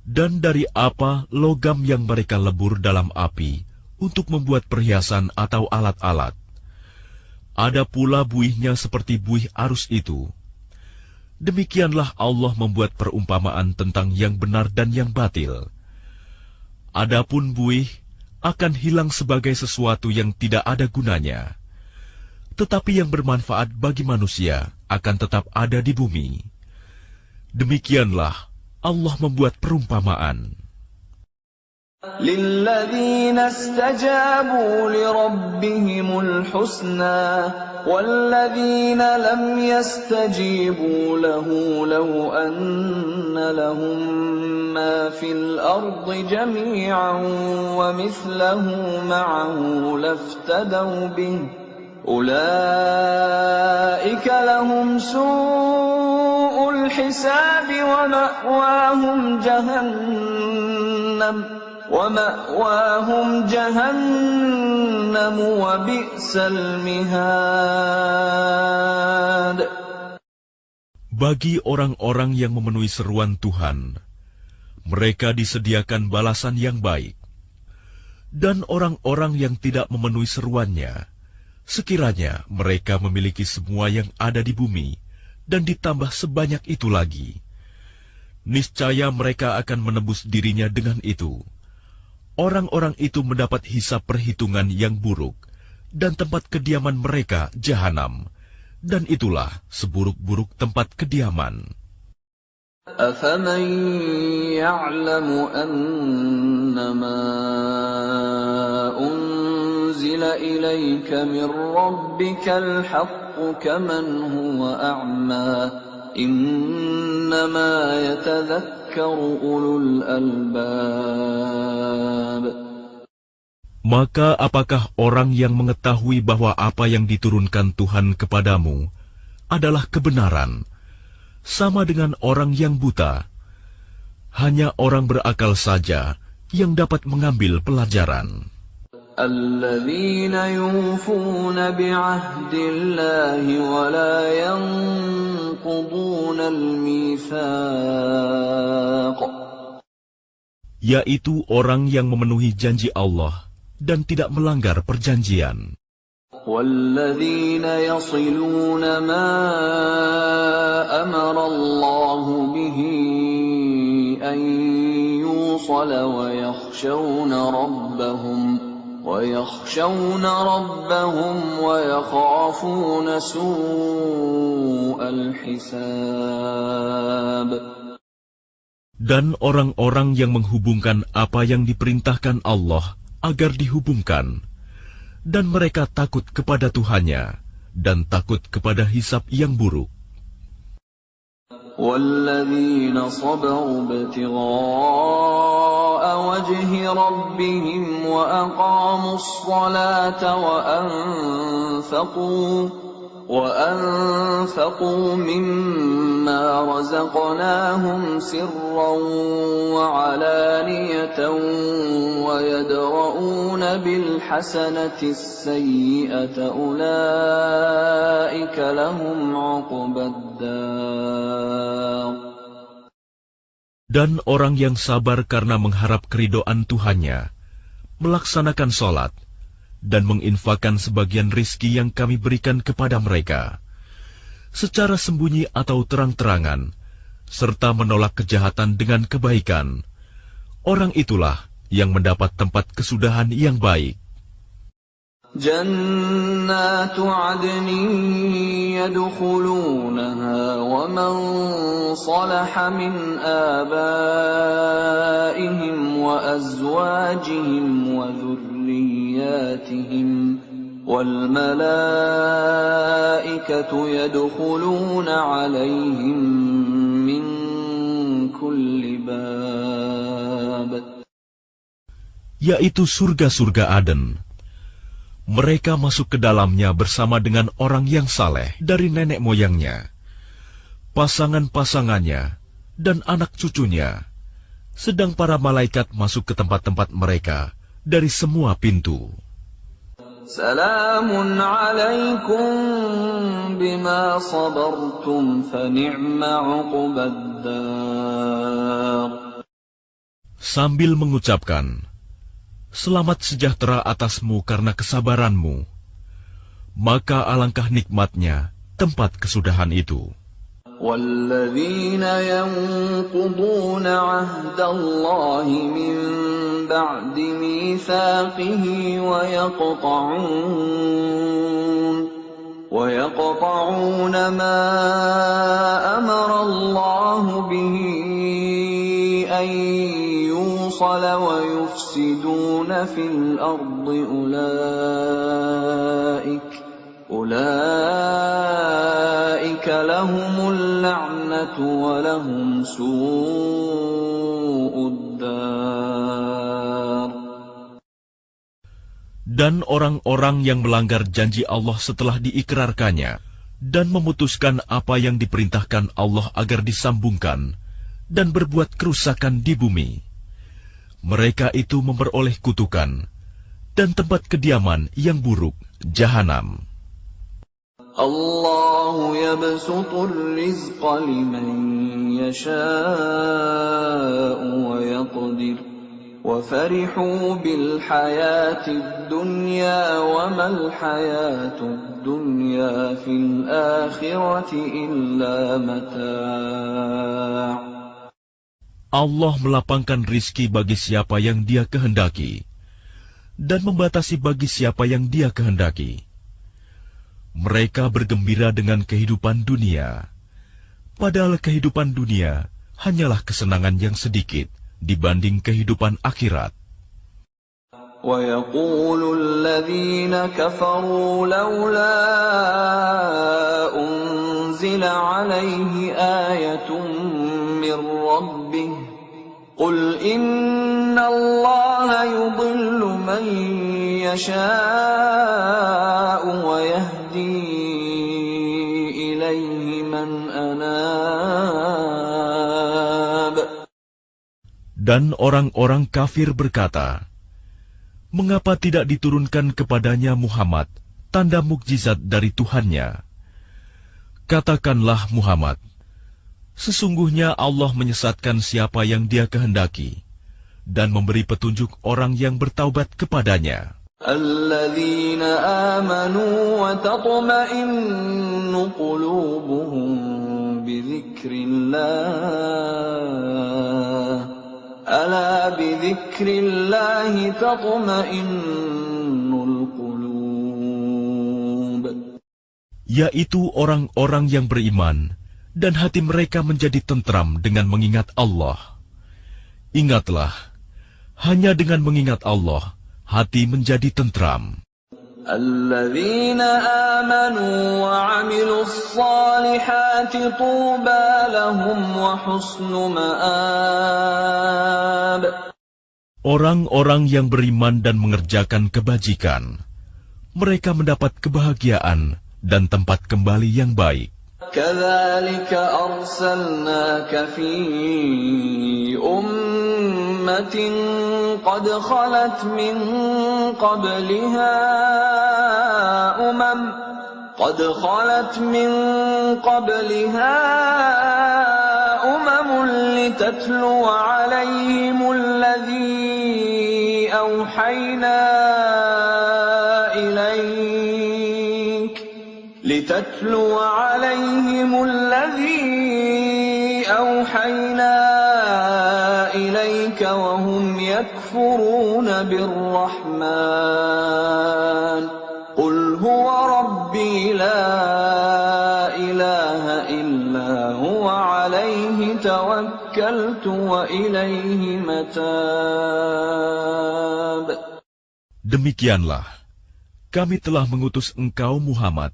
Dan dari apa logam yang mereka lebur dalam api untuk membuat perhiasan atau alat-alat. Ada pula buihnya seperti buih arus itu. Demikianlah Allah membuat perumpamaan tentang yang benar dan yang batil. Adapun buih akan hilang sebagai sesuatu yang tidak ada gunanya. Tetapi yang bermanfaat bagi manusia akan tetap ada di bumi. Demikianlah Allah membuat perumpamaan. لِلَّذِينَ اسْتَجَابُوا لِرَبِّهِمُ الْحُسْنَى وَالَّذِينَ لَمْ يَسْتَجِيبُوا لَهُ لَوْ أَنَّ لَهُم مَّا فِي الْأَرْضِ جَمِيعًا وَمِثْلَهُ مَعَهُ لَافْتَدَوْا بِهِ أُولَئِكَ لَهُمْ سُوءُ الْحِسَابِ وَمَأْوَاهُمْ جَهَنَّمُ وَبِئْسَ الْمِهَادُ. Bagi orang-orang yang memenuhi seruan Tuhan, mereka disediakan balasan yang baik. Dan orang-orang yang tidak memenuhi seruannya, sekiranya mereka memiliki semua yang ada di bumi, dan ditambah sebanyak itu lagi, niscaya mereka akan menebus dirinya dengan itu. Orang-orang itu mendapat hisab perhitungan yang buruk, dan tempat kediaman mereka jahanam, dan itulah seburuk-buruk tempat kediaman. أَفَمَن يَعْلَمُ أَنَّمَا أُنزِلَ إِلَيْكَ مِن رَّبِّكَ الْحَقُّ كَمَنْ هُوَ أَعْمَىٰ إِنَّمَا يَتَذَكَّرُ أُولُو الْأَلْبَابِ. Maka apakah orang yang mengetahui bahwa apa yang diturunkan Tuhan kepadamu adalah kebenaran, sama dengan orang yang buta? Hanya orang berakal saja yang dapat mengambil pelajaran. الَّذِينَ يُوفُونَ بِعَهْدِ اللَّهِ وَلَا يَنقُضُونَ الْمِيثَاقَ. Yaitu orang yang memenuhi janji Allah dan tidak melanggar perjanjian. وَالَّذِينَ يَصِلُونَ مَا أَمَرَ اللَّهُ بِهِ أَن يُوصَلَ وَيَخْشَوْنَ رَبَّهُمْ وَيَخَافُونَ سُوءَ الْحِسَابِ. Dan orang-orang yang menghubungkan apa yang diperintahkan Allah agar dihubungkan, dan mereka takut kepada Tuhannya dan takut kepada hisab yang buruk. وَالَّذِينَ صَبَرُوا ابْتِغَاءَ وَجْهِ رَبِّهِمْ وَأَقَامُوا الصَّلَاةَ وَأَنفَقُوا مِمَّا رَزَقْنَاهُمْ سِرًّا وَعَلَانِيَةً وَيَدْرَءُونَ بِالْحَسَنَةِ السَّيِّئَةَ أُولَئِكَ لَهُمْ عُقْبَى الدَّارِ. Dan orang yang sabar karena mengharap keridhaan Tuhannya, melaksanakan sholat, dan menginfakkan sebagian rizki yang kami berikan kepada mereka, secara sembunyi atau terang-terangan, serta menolak kejahatan dengan kebaikan, orang itulah yang mendapat tempat kesudahan yang baik. جنات عدن يدخلونها ومن صلح من آبائهم وأزواجهم وذرياتهم والملائكة يدخلون عليهم من كل باب. Yaitu surga-surga Aden. Mereka masuk ke dalamnya bersama dengan orang yang saleh dari nenek moyangnya, pasangan-pasangannya, dan anak cucunya, sedang para malaikat masuk ke tempat-tempat mereka dari semua pintu. Salamun alaikum bima sabartum fa ni'ma uqbaddar. Sambil mengucapkan, selamat sejahtera atasmu karena kesabaranmu, maka alangkah nikmatnya tempat kesudahan itu. وَالَّذِينَ يَنقُضُونَ عَهْدَ اللَّهِ مِن بَعْدِ مِيثَاقِهِ وَيَقْطَعُونَ مَا أَمَرَ اللَّهُ بِهِ أَن يُوصَلَ وَيُفْسِدُونَ فِي الْأَرْضِ أُولَئِكَ لَهُمُ اللَّعْنَةُ وَلَهُمْ سُوءُ الدَّارِ. Dan orang-orang yang melanggar janji Allah setelah diikrarkannya dan memutuskan apa yang diperintahkan Allah agar disambungkan dan berbuat kerusakan di bumi, mereka itu memperoleh kutukan dan tempat kediaman yang buruk, jahanam. Allah yabsutur rizqa liman yasha'u wa yaqdir wa farihu bil hayatid dunya wa mal hayatud dunya fil akhirati illa mata'. Allah melapangkan rizki bagi siapa yang Dia kehendaki dan membatasi bagi siapa yang Dia kehendaki. Mereka bergembira dengan kehidupan dunia, padahal kehidupan dunia hanyalah kesenangan yang sedikit dibanding kehidupan akhirat. وَيَقُولُ الَّذِينَ كَفَرُوا لَوْلَا أُنزِلَ عَلَيْهِ آيَةٌ مِّن رَّبِّهِ قُلْ إِنَّ اللَّهَ يُضِلُّ مَن يَشَاءُ وَيَهْدِي إِلَيْهِ مَنْ أَنَابَ. Dan orang-orang kafir berkata, mengapa tidak diturunkan kepadanya Muhammad tanda mukjizat dari Tuhannya? Katakanlah Muhammad, sesungguhnya Allah menyesatkan siapa yang Dia kehendaki dan memberi petunjuk orang yang bertaubat kepadanya. الَّذِينَ آمَنُوا وَتَطْمَئِنُّ قُلُوبُهُم بِذِكْرِ اللَّهِ أَلَا بِذِكْرِ اللَّهِ تَطْمَئِنُّ الْقُلُوبُ. Yaitu orang-orang yang beriman dan hati mereka menjadi tentram dengan mengingat Allah. Ingatlah, hanya dengan mengingat Allah, hati menjadi tentram. الَّذِينَ آمَنُوا وَعَمِلُوا الصَّالِحَاتِ طُوبَى لَهُمْ وَحُسْنُ مَآبٍ. Orang-orang yang beriman dan mengerjakan kebajikan, mereka mendapat kebahagiaan dan tempat kembali yang baik. كَذَلِكَ أَرْسَلْنَاكَ فِي أُمَّةٍ قَدْ خَلَتْ مِنْ قَبْلِهَا أُمَمٌ لِتَتْلُوَ عَلَيْهِمُ الَّذِي أَوْحَيْنَا إِلَيْكَ أوحينا إليك وهم يكفرون بالرحمن قل هو ربي لا إله إلا هو عليه توكلت وإليه متاب. Demikianlah, kami telah mengutus engkau Muhammad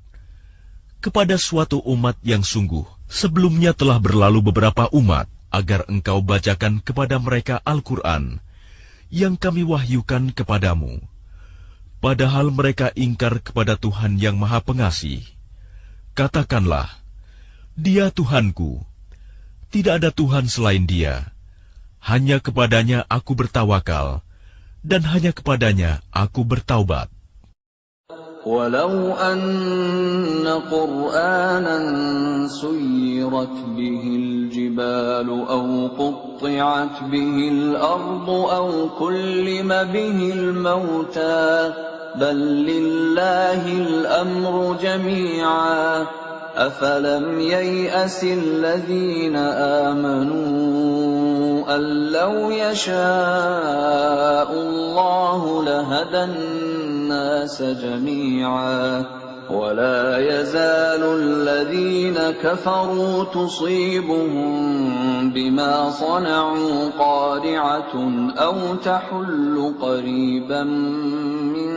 kepada suatu umat yang sungguh sebelumnya telah berlalu beberapa umat, agar engkau bacakan kepada mereka Al-Quran yang kami wahyukan kepadamu. Padahal mereka ingkar kepada Tuhan yang Maha Pengasih. Katakanlah, Dia Tuhanku, tidak ada Tuhan selain Dia. Hanya kepadanya aku bertawakal, dan hanya kepadanya aku bertaubat. ولو أن قرآنا سيرت به الجبال أو قطعت به الأرض أو كلم به الموتى بل لله الأمر جميعا أفلم ييأس الذين آمنوا أن لو يشاء الله لهدى الناس جميعا ولا يزال الذين كفروا تصيبهم بما صنعوا قارعة أو تحل قريبا من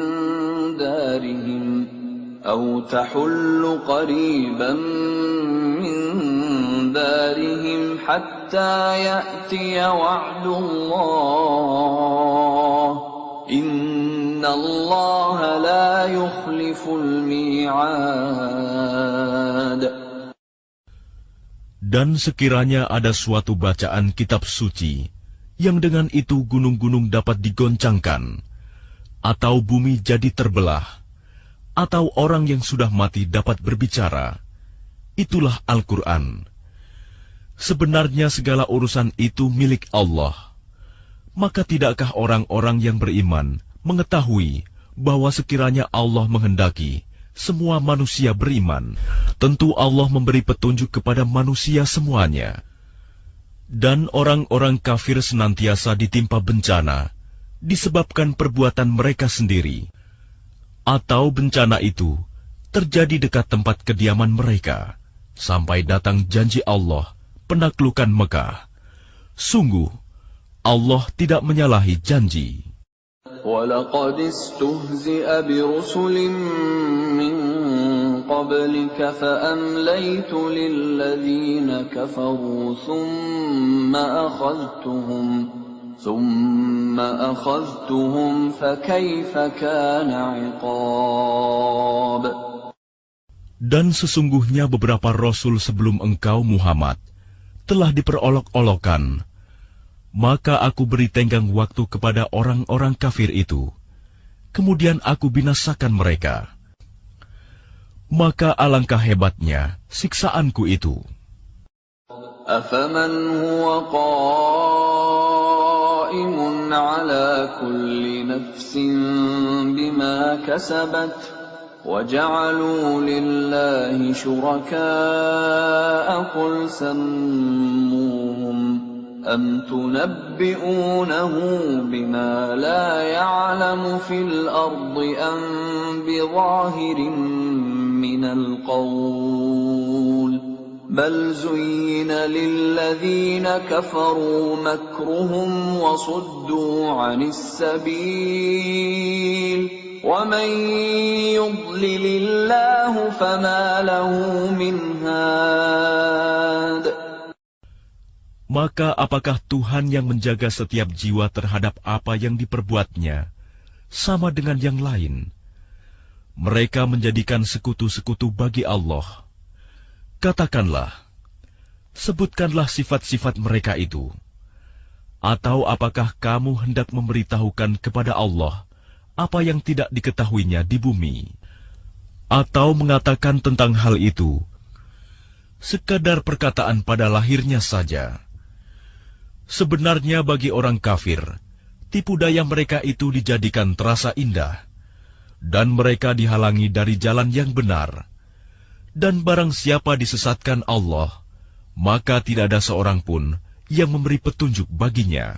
دارهم حتى يأتي وعد الله إن الله لا يخلف الميعاد. Dan sekiranya ada suatu bacaan kitab suci yang dengan itu gunung-gunung dapat digoncangkan, atau bumi jadi terbelah, atau orang yang sudah mati dapat berbicara, itulah Al-Quran. Sebenarnya segala urusan itu milik Allah. Maka tidakkah orang-orang yang beriman mengetahui bahwa sekiranya Allah menghendaki semua manusia beriman, tentu Allah memberi petunjuk kepada manusia semuanya. Dan orang-orang kafir senantiasa ditimpa bencana disebabkan perbuatan mereka sendiri, atau bencana itu terjadi dekat tempat kediaman mereka, sampai datang janji Allah penaklukan Mekah. Sungguh, Allah tidak menyalahi janji. وَلَقَدِ اسْتُهْزِئَ بِرُسُلٍ مِّن قَبْلِكَ فَأَمْلَيْتُ لِلَّذِينَ كَفَرُوا ثُمَّ أَخَذْتُهُمْ فَكَيْفَ كَانَ عِقَابِ. Dan sesungguhnya beberapa rasul sebelum engkau Muhammad telah diperolok-olokkan. Maka aku beri tenggang waktu kepada orang-orang kafir itu. Kemudian aku binasakan mereka. Maka alangkah hebatnya siksaanku itu. أَفَمَنْ هُوَ قَائِمٌ عَلَى كُلِّ نَفْسٍ بِمَا كَسَبَتْ وَجَعَلُوا لِلَّهِ شُرَكَاءَ قُلْ سَمُّوهُمْ أَمْ تُنَبِّئُونَهُ بِمَا لَا يَعْلَمُ فِي الْأَرْضِ أَمْ بِظَاهِرٍ مِّنَ الْقَوْلِ بَلْ زُيِّنَ لِلَّذِينَ كَفَرُوا مَكْرُهُمْ وَصُدُّوا عَنِ السَّبِيلِ وَمَنْ يُضْلِلِ اللَّهُ فَمَا لَهُ مِنْ هَادٍ. Maka apakah Tuhan yang menjaga setiap jiwa terhadap apa yang diperbuatnya sama dengan yang lain? Mereka menjadikan sekutu-sekutu bagi Allah. Katakanlah, sebutkanlah sifat-sifat mereka itu. Atau apakah kamu hendak memberitahukan kepada Allah apa yang tidak diketahuinya di bumi? Atau mengatakan tentang hal itu sekadar perkataan pada lahirnya saja? Sebenarnya bagi orang kafir, tipu daya mereka itu dijadikan terasa indah, dan mereka dihalangi dari jalan yang benar. Dan barang siapa disesatkan Allah, maka tidak ada seorang pun yang memberi petunjuk baginya.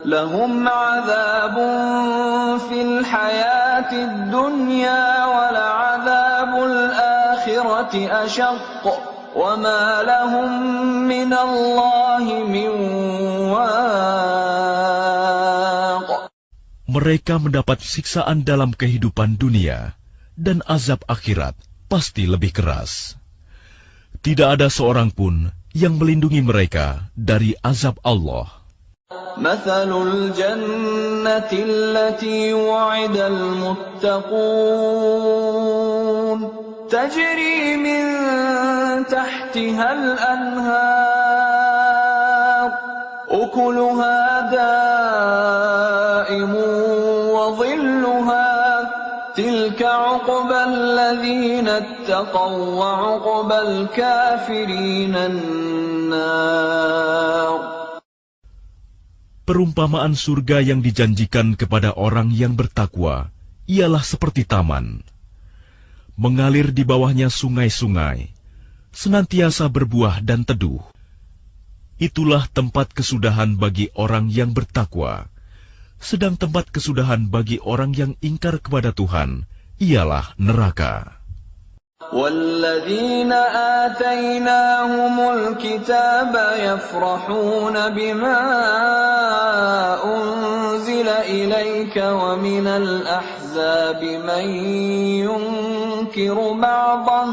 لهم عذاب في الحياة الدنيا ولعذاب الآخرة أشق وما لهم من الله من واق. Mereka mendapat siksaan dalam kehidupan dunia, dan azab akhirat pasti lebih keras. Tidak ada seorang pun yang melindungi mereka dari azab Allah. مثل الجنة التي وعد المتقون تجري من تحتها الأنهار أكلها دائم وظلها تلك عقبى الذين اتقوا وعقبى الكافرين النار. Perumpamaan surga yang dijanjikan kepada orang yang bertakwa ialah seperti taman. Mengalir di bawahnya sungai-sungai, senantiasa berbuah dan teduh. Itulah tempat kesudahan bagi orang yang bertakwa. Sedang tempat kesudahan bagi orang yang ingkar kepada Tuhan ialah neraka. والذين آتيناهم الكتاب يفرحون بما أنزل إليك ومن الأحزاب من ينكر بعضه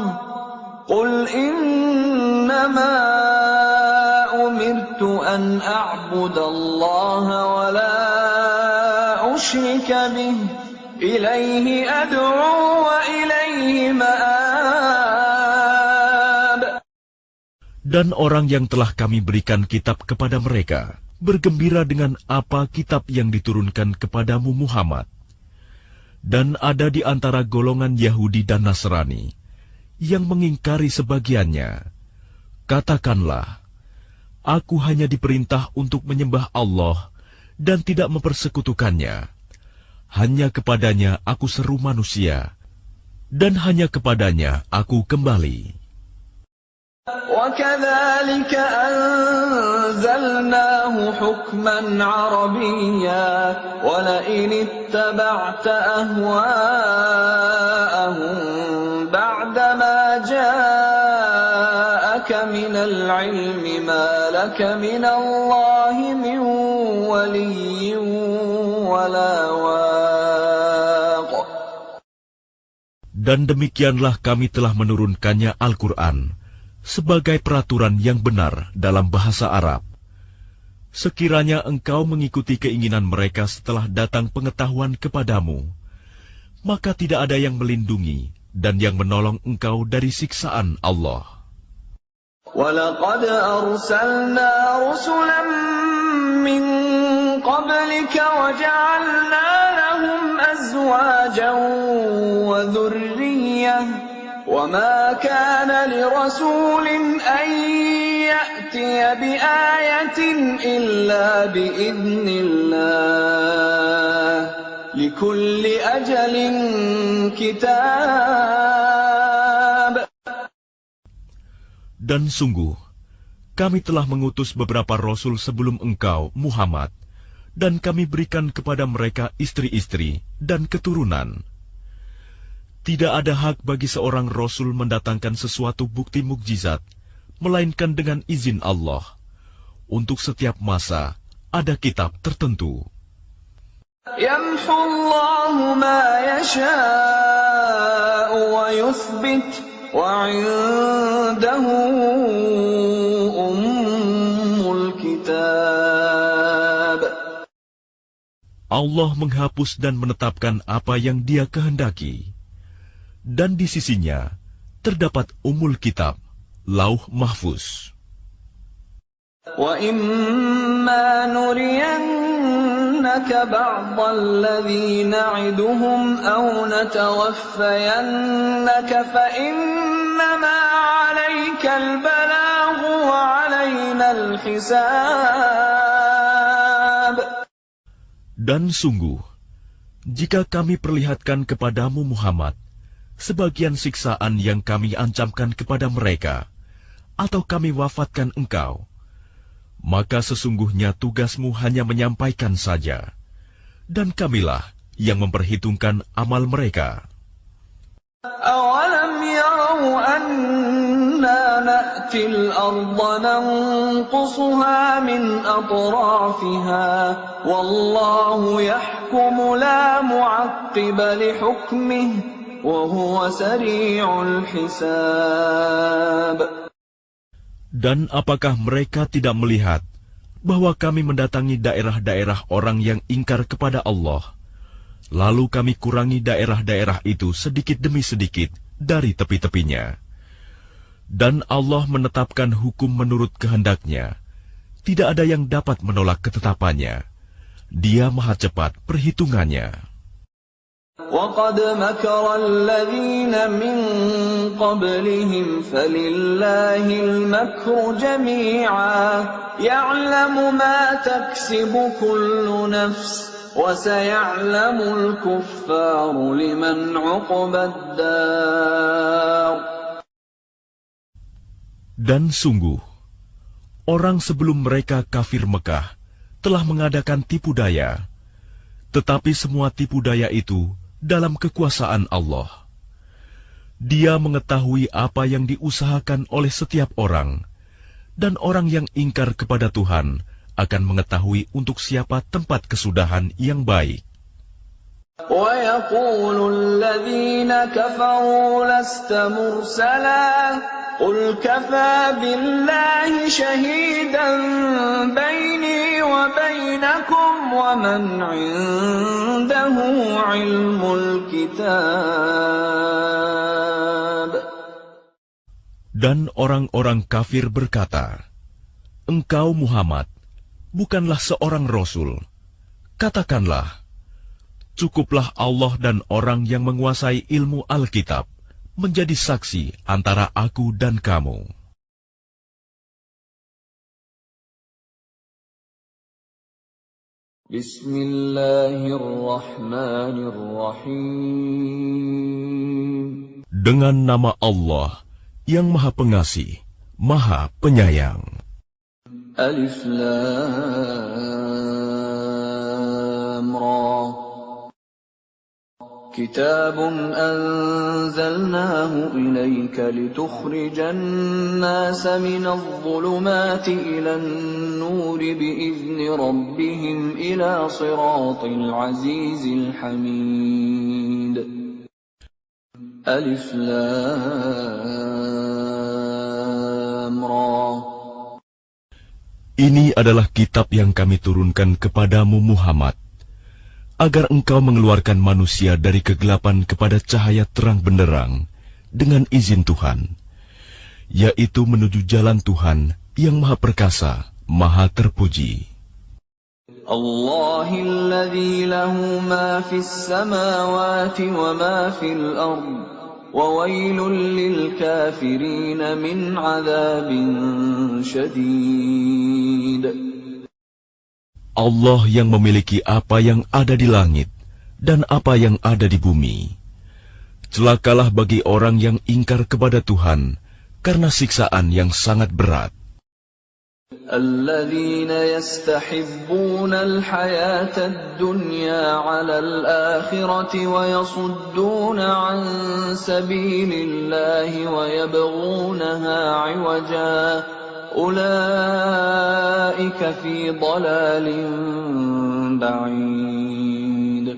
قل إنما أمرت أن أعبد الله ولا أشرك به إليه أدعو وإليه مآب. Dan orang yang telah kami berikan kitab kepada mereka, bergembira dengan apa kitab yang diturunkan kepadamu Muhammad. Dan ada di antara golongan Yahudi dan Nasrani, yang mengingkari sebagiannya. Katakanlah, aku hanya diperintah untuk menyembah Allah, dan tidak mempersekutukannya. Hanya kepadanya aku seru manusia, dan hanya kepadanya aku kembali. وَكَذَلِكَ أَنزَلْنَاهُ حُكْمًا عَرَبِيًّا وَلَئِنِ اتَّبَعْتَ أَهْوَاءَهُمْ بَعْدَمَا جَاءَكَ مِنَ الْعِلْمِ مَا لَكَ مِنَ اللَّهِ مِنْ وَلِيٍّ وَلَا وَاقٍ. Dan demikianlah kami telah menurunkannya Al-Quran sebagai peraturan yang benar dalam bahasa Arab. Sekiranya engkau mengikuti keinginan mereka setelah datang pengetahuan kepadamu, maka tidak ada yang melindungi dan yang menolong engkau dari siksaan Allah. وَلَقَدْ أَرْسَلْنَا رُسُلًا مِّن قَبْلِكَ وَجَعَلْنَا لَهُمْ أَزْوَاجًا وَذُرِّيَّةً وَمَا كَانَ لِرَسُولٍ أَن يَأْتِيَ بِآيَةٍ إِلَّا بِإِذْنِ اللَّهِ لِكُلِّ أَجَلٍ كِتَابٌ. Dan sungguh, kami telah mengutus beberapa rasul sebelum engkau, Muhammad, dan kami berikan kepada mereka istri-istri dan keturunan. Tidak ada hak bagi seorang rasul mendatangkan sesuatu bukti mukjizat, melainkan dengan izin Allah. Untuk setiap masa, ada kitab tertentu. يَمْحُو اللَّهُ مَا يَشَاءُ وَيُثْبِتُ وَعِندَهُ أُمُّ الْكِتَابِ. Allah menghapus dan menetapkan apa yang Dia kehendaki. Dan di sisinya terdapat Ummul Kitab, Lauh Mahfuz. وَإِمَّا نُرِيَنَّكَ بَعْضَ الَّذِي نَعِدُهُمْ أَوْ نَتَوَفَّيَنَّكَ فَإِنَّمَا عَلَيْكَ الْبَلَاغُ وَعَلَيْنَا الْحِسَابُ. Dan sungguh, jika kami perlihatkan kepadamu Muhammad sebagian siksaan yang kami ancamkan kepada mereka, atau kami wafatkan engkau, maka sesungguhnya tugasmu hanya menyampaikan saja, dan kamilah yang memperhitungkan amal mereka. أَوَلَمْ يَرَوْا أَنَّا نَأْتِي الْأَرْضَ نَنقُصُهَا مِنْ أَطْرَافِهَا وَاللَّهُ يَحْكُمُ لَا مُعَقِّبَ لِحُكْمِهِ وَهُوَ سَرِيعُ الْحِسَابِ. Dan apakah mereka tidak melihat bahwa kami mendatangi daerah-daerah orang yang ingkar kepada Allah, lalu kami kurangi daerah-daerah itu sedikit demi sedikit dari tepi-tepinya. Dan Allah menetapkan hukum menurut kehendaknya. Tidak ada yang dapat menolak ketetapannya. Dia maha cepat perhitungannya. وَقَدْ مَكَرَ الَّذِينَ مِنْ قَبْلِهِمْ فَلِلَّهِ الْمَكْرُ جَمِيعًا يَعْلَمُ مَا تَكْسِبُ كُلُّ نَفْسٍ وَسَيَعْلَمُ الْكُفَّارُ لِمَنْ عُقْبَى الدَّارِ. Dan sungguh, orang sebelum mereka kafir Mekah telah mengadakan tipu daya, tetapi semua tipu daya itu dalam kekuasaan Allah. Dia mengetahui apa yang diusahakan oleh setiap orang, dan orang yang ingkar kepada Tuhan akan mengetahui untuk siapa tempat kesudahan yang baik. وَيَقُولُ الَّذِينَ كَفَرُوا لَسْتَ مُرْسَلًا قُلْ كَفَى بِاللَّهِ شَهِيدًا بَيْنِي وَبَيْنَكُمْ وَمَنْ عِندَهُ عِلْمُ الْكِتَابِ. Dan orang-orang kafir berkata, "Engkau Muhammad bukanlah seorang rasul." Katakanlah, cukuplah Allah dan orang yang menguasai ilmu Alkitab menjadi saksi antara aku dan kamu. Bismillahirrahmanirrahim. Dengan nama Allah yang Maha Pengasih, Maha Penyayang. Alif Lam Ra. كتاب أنزلناه إليك لتخرج الناس من الظلمات إلى النور بإذن ربهم إلى صراط العزيز الحميد. ألف لام را. Ini adalah kitab yang kami turunkan kepadamu Muhammad, agar engkau mengeluarkan manusia dari kegelapan kepada cahaya terang benderang dengan izin Tuhan, yaitu menuju jalan Tuhan yang Maha Perkasa, Maha Terpuji. Allahilladzi lahu ma fis samawati wa ma fil ard, wa wailul lil kafirin min adzabin syadid. Allah yang memiliki apa yang ada di langit dan apa yang ada di bumi. Celakalah bagi orang yang ingkar kepada Tuhan karena siksaan yang sangat berat. Alladzina yastahibbuna al-hayata ad-dunya 'ala al-akhirati wa yasudduna 'an sabilillahi wa yabghunaha 'iwaja. Ulaika fi dhalalin ba'id.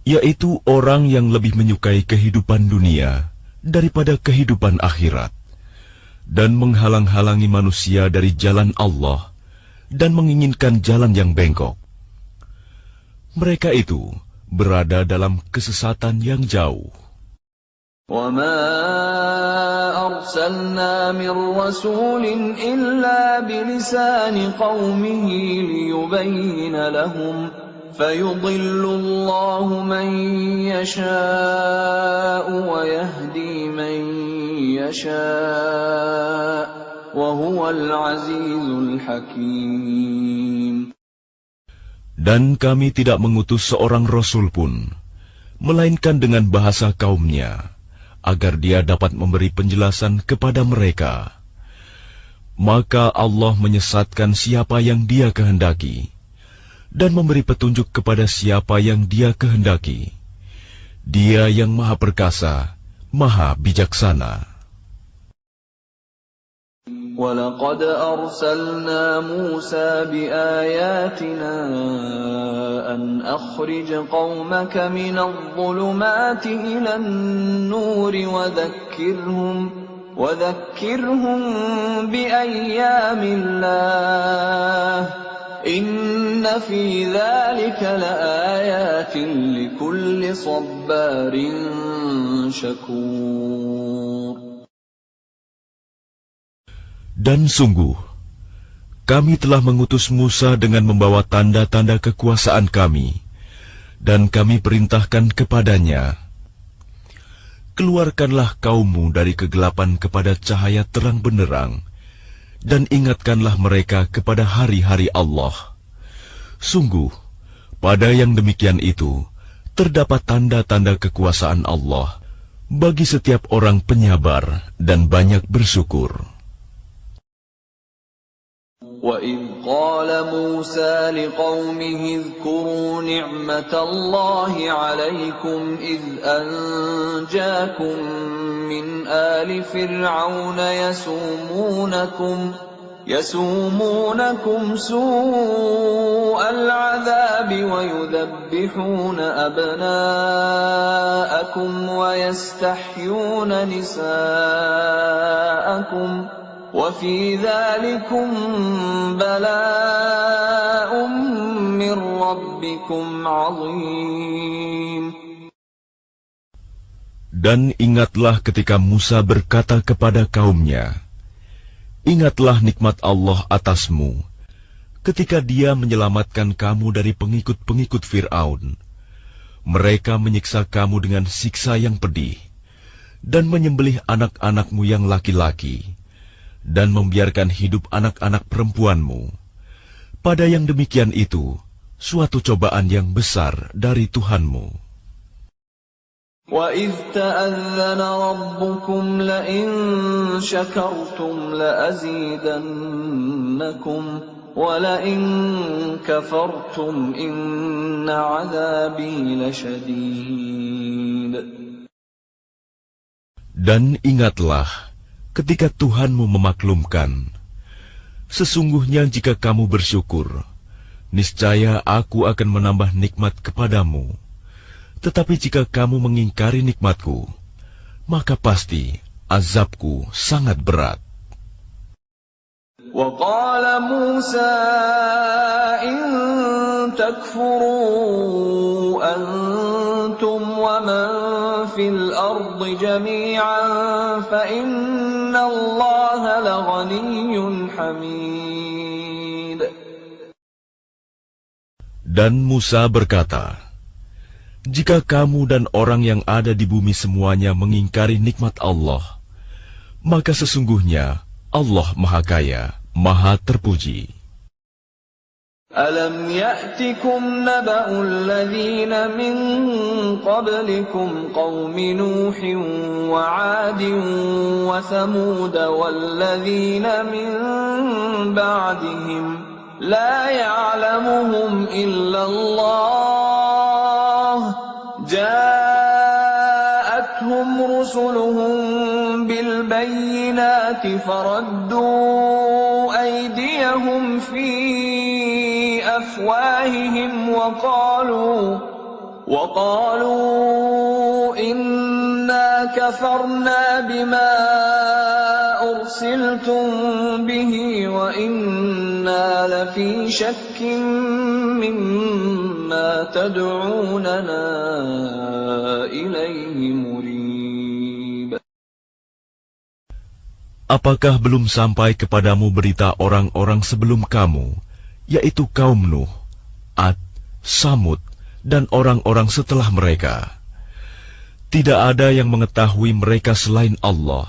Yaitu orang yang lebih menyukai kehidupan dunia daripada kehidupan akhirat, dan menghalang-halangi manusia dari jalan Allah dan menginginkan jalan yang bengkok. Mereka itu berada dalam kesesatan yang jauh. وَمَا أَرْسَلْنَا مِنْ رَسُولٍ إِلَّا بِلِسَانِ قَوْمِهِ لِيُبَيِّنَ لَهُمْ فَيُضِلُّ اللَّهُ مَنْ يَشَاءُ وَيَهْدِي مَنْ يَشَاءُ وَهُوَ الْعَزِيزُ الْحَكِيمُ. Dan kami tidak mengutus seorang rasul pun, melainkan dengan bahasa kaumnya, agar dia dapat memberi penjelasan kepada mereka. Maka Allah menyesatkan siapa yang Dia kehendaki, dan memberi petunjuk kepada siapa yang Dia kehendaki. Dia yang Maha Perkasa, Maha Bijaksana. وَلَقَدْ أَرْسَلْنَا مُوسَى بِآيَاتِنَا أَنْ أَخْرِجْ قَوْمَكَ مِنَ الظُّلُمَاتِ إِلَى النُّورِ وَذَكِّرْهُمْ بِأَيَّامِ اللَّهِ إِنَّ فِي ذَلِكَ لَآيَاتٍ لِكُلِّ صَبَّارٍ شَكُورٍ. Dan sungguh, kami telah mengutus Musa dengan membawa tanda-tanda kekuasaan kami, dan kami perintahkan kepadanya, keluarkanlah kaummu dari kegelapan kepada cahaya terang benderang, dan ingatkanlah mereka kepada hari-hari Allah. Sungguh, pada yang demikian itu, terdapat tanda-tanda kekuasaan Allah bagi setiap orang penyabar dan banyak bersyukur. وَإِذْ قَالَ مُوسَى لِقَوْمِهِ اذْكُرُوا نِعْمَةَ اللَّهِ عَلَيْكُمْ إِذْ أَنْجَاكُمْ مِنْ آلِ فِرْعَوْنَ يَسُومُونَكُمْ سُوءَ الْعَذَابِ وَيُذَبِّحُونَ أَبْنَاءَكُمْ وَيَسْتَحْيُونَ نِسَاءَكُمْ وَفِي ذَلِكُمْ بَلَاءٌ مِّن رَّبِّكُمْ عَظِيمٌ. Dan ingatlah ketika Musa berkata kepada kaumnya, ingatlah nikmat Allah atasmu, ketika Dia menyelamatkan kamu dari pengikut-pengikut Fir'aun. Mereka menyiksa kamu dengan siksa yang pedih, dan menyembelih anak-anakmu yang laki-laki, dan membiarkan hidup anak-anak perempuanmu. Pada yang demikian itu, suatu cobaan yang besar dari Tuhanmu. وَإِذْ تَأَذَّنَ رَبُّكُمْ لَئِن شَكَرْتُمْ لَأَزِيدَنَّكُمْ وَلَئِن كَفَرْتُمْ إِنَّ عَذَابِي لَشَدِيدٌ. Dan ingatlah ketika Tuhanmu memaklumkan, sesungguhnya jika kamu bersyukur, niscaya Aku akan menambah nikmat kepadamu. Tetapi jika kamu mengingkari nikmatku, maka pasti azabku sangat berat. وَقَالَ مُوسَى إِن تَكْفُرُوا أَنْتُمْ وَمَنْ فِي الْأَرْضِ جَمِيعًا فَإِنَّ اللَّهَ لَغَنِيٌّ حَمِيدٌ. Dan Musa berkata, jika kamu dan orang yang ada di bumi semuanya mengingkari nikmat Allah, maka sesungguhnya Allah Maha Kaya, Maha Terpuji. أَلَمْ يَأْتِكُمْ نَبَأُ الَّذِينَ مِنْ قَبْلِكُمْ قَوْمِ نُوحٍ وَعَادٍ وَثَمُودَ وَالَّذِينَ مِنْ بَعْدِهِمْ لَا يَعْلَمُهُمْ إِلَّا اللَّهُ جَاءَتْهُمْ رُسُلُهُم بِالْبَيِّنَاتِ فَرَدُّوا أَيْدِيَهُمْ فِي أَفْوَاهِهِمْ وَقَالُوا إِنَّا كَفَرْنَا بِمَا أُرْسِلْتُمْ بِهِ وَإِنَّا لَفِي شَكٍّ مِّمَّا تَدْعُونَنَا إِلَيْهِ مُرِيبٍ. Apakah belum sampai kepadamu berita orang-orang sebelum kamu, yaitu kaum Nuh, Ad, Samud, dan orang-orang setelah mereka? Tidak ada yang mengetahui mereka selain Allah.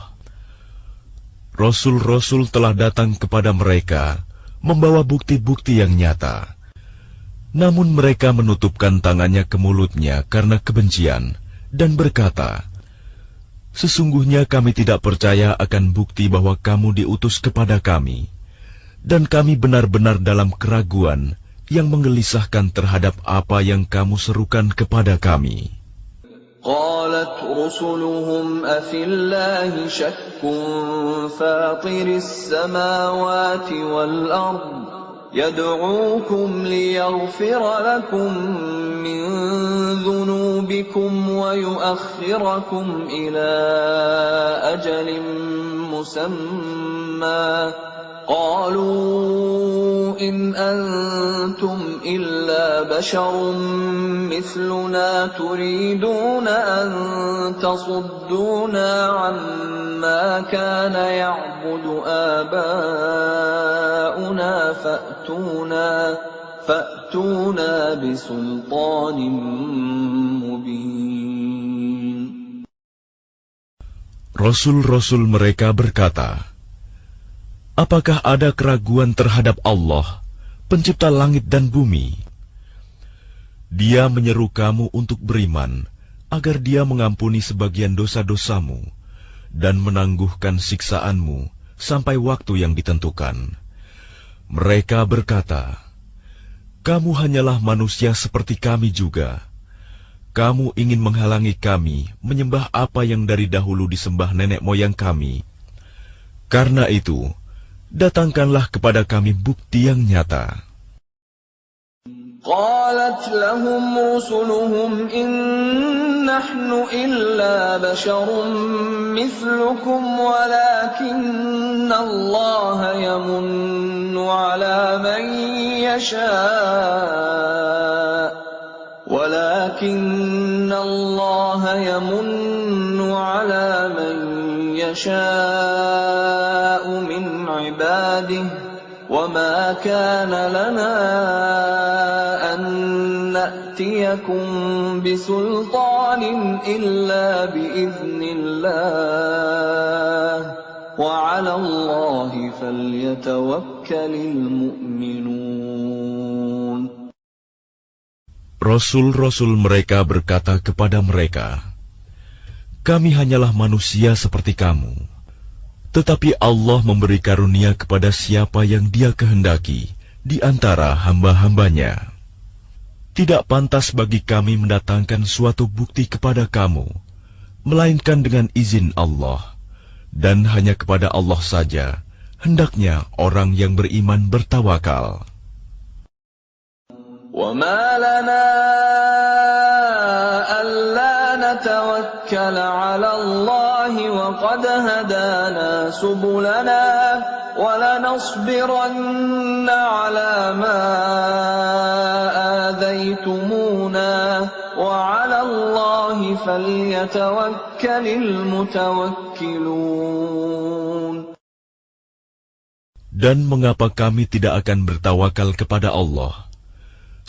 Rasul-rasul telah datang kepada mereka, membawa bukti-bukti yang nyata. Namun mereka menutupkan tangannya ke mulutnya karena kebencian, dan berkata, Sesungguhnya kami tidak percaya akan bukti bahwa kamu diutus kepada kami, dan kami benar-benar dalam keraguan yang menggelisahkan terhadap apa yang kamu serukan kepada kami. قالت رسلهم أفي الله شك فاطر السماوات والأرض يدعوكم ليغفر لكم من ذنوبكم ويؤخركم إلى أجل مسمى قالوا إن أنتم إلا بشر مثلنا تريدون أن تصدونا عما كان يعبد آباؤنا فأتونا بسلطان مبين. Rasul-rasul mereka berkata, apakah ada keraguan terhadap Allah, pencipta langit dan bumi? Dia menyeru kamu untuk beriman, agar Dia mengampuni sebagian dosa-dosamu dan menangguhkan siksaanmu sampai waktu yang ditentukan. Mereka berkata, kamu hanyalah manusia seperti kami juga. Kamu ingin menghalangi kami menyembah apa yang dari dahulu disembah nenek moyang kami. Karena itu, datangkanlah kepada kami bukti yang nyata. قالت لهم رسلهم إن نحن إلا بشر مثلكم ولكن الله يمن على من يشاء من عباده وما كان لنا أن نأتيكم بسلطان إلا بإذن الله وعلى الله فليتوكل المؤمنون. Rasul-rasul mereka berkata kepada mereka, kami hanyalah manusia seperti kamu. Tetapi Allah memberi karunia kepada siapa yang Dia kehendaki di antara hamba-hambanya. Tidak pantas bagi kami mendatangkan suatu bukti kepada kamu, melainkan dengan izin Allah, dan hanya kepada Allah saja hendaknya orang yang beriman bertawakal. وَمَا لَنَا أَلَّا نَتَوَكَّلَ عَلَى اللَّهِ وَقَدْ هَدَانَا سُبُلَنَا وَلَنَصْبِرَنَّ عَلَى مَا آذَيْتُمُونَا وَعَلَى اللَّهِ فَلْيَتَوَكَّلِ الْمُتَوَكِّلُونَ. Dan mengapa kami tidak akan bertawakal kepada Allah,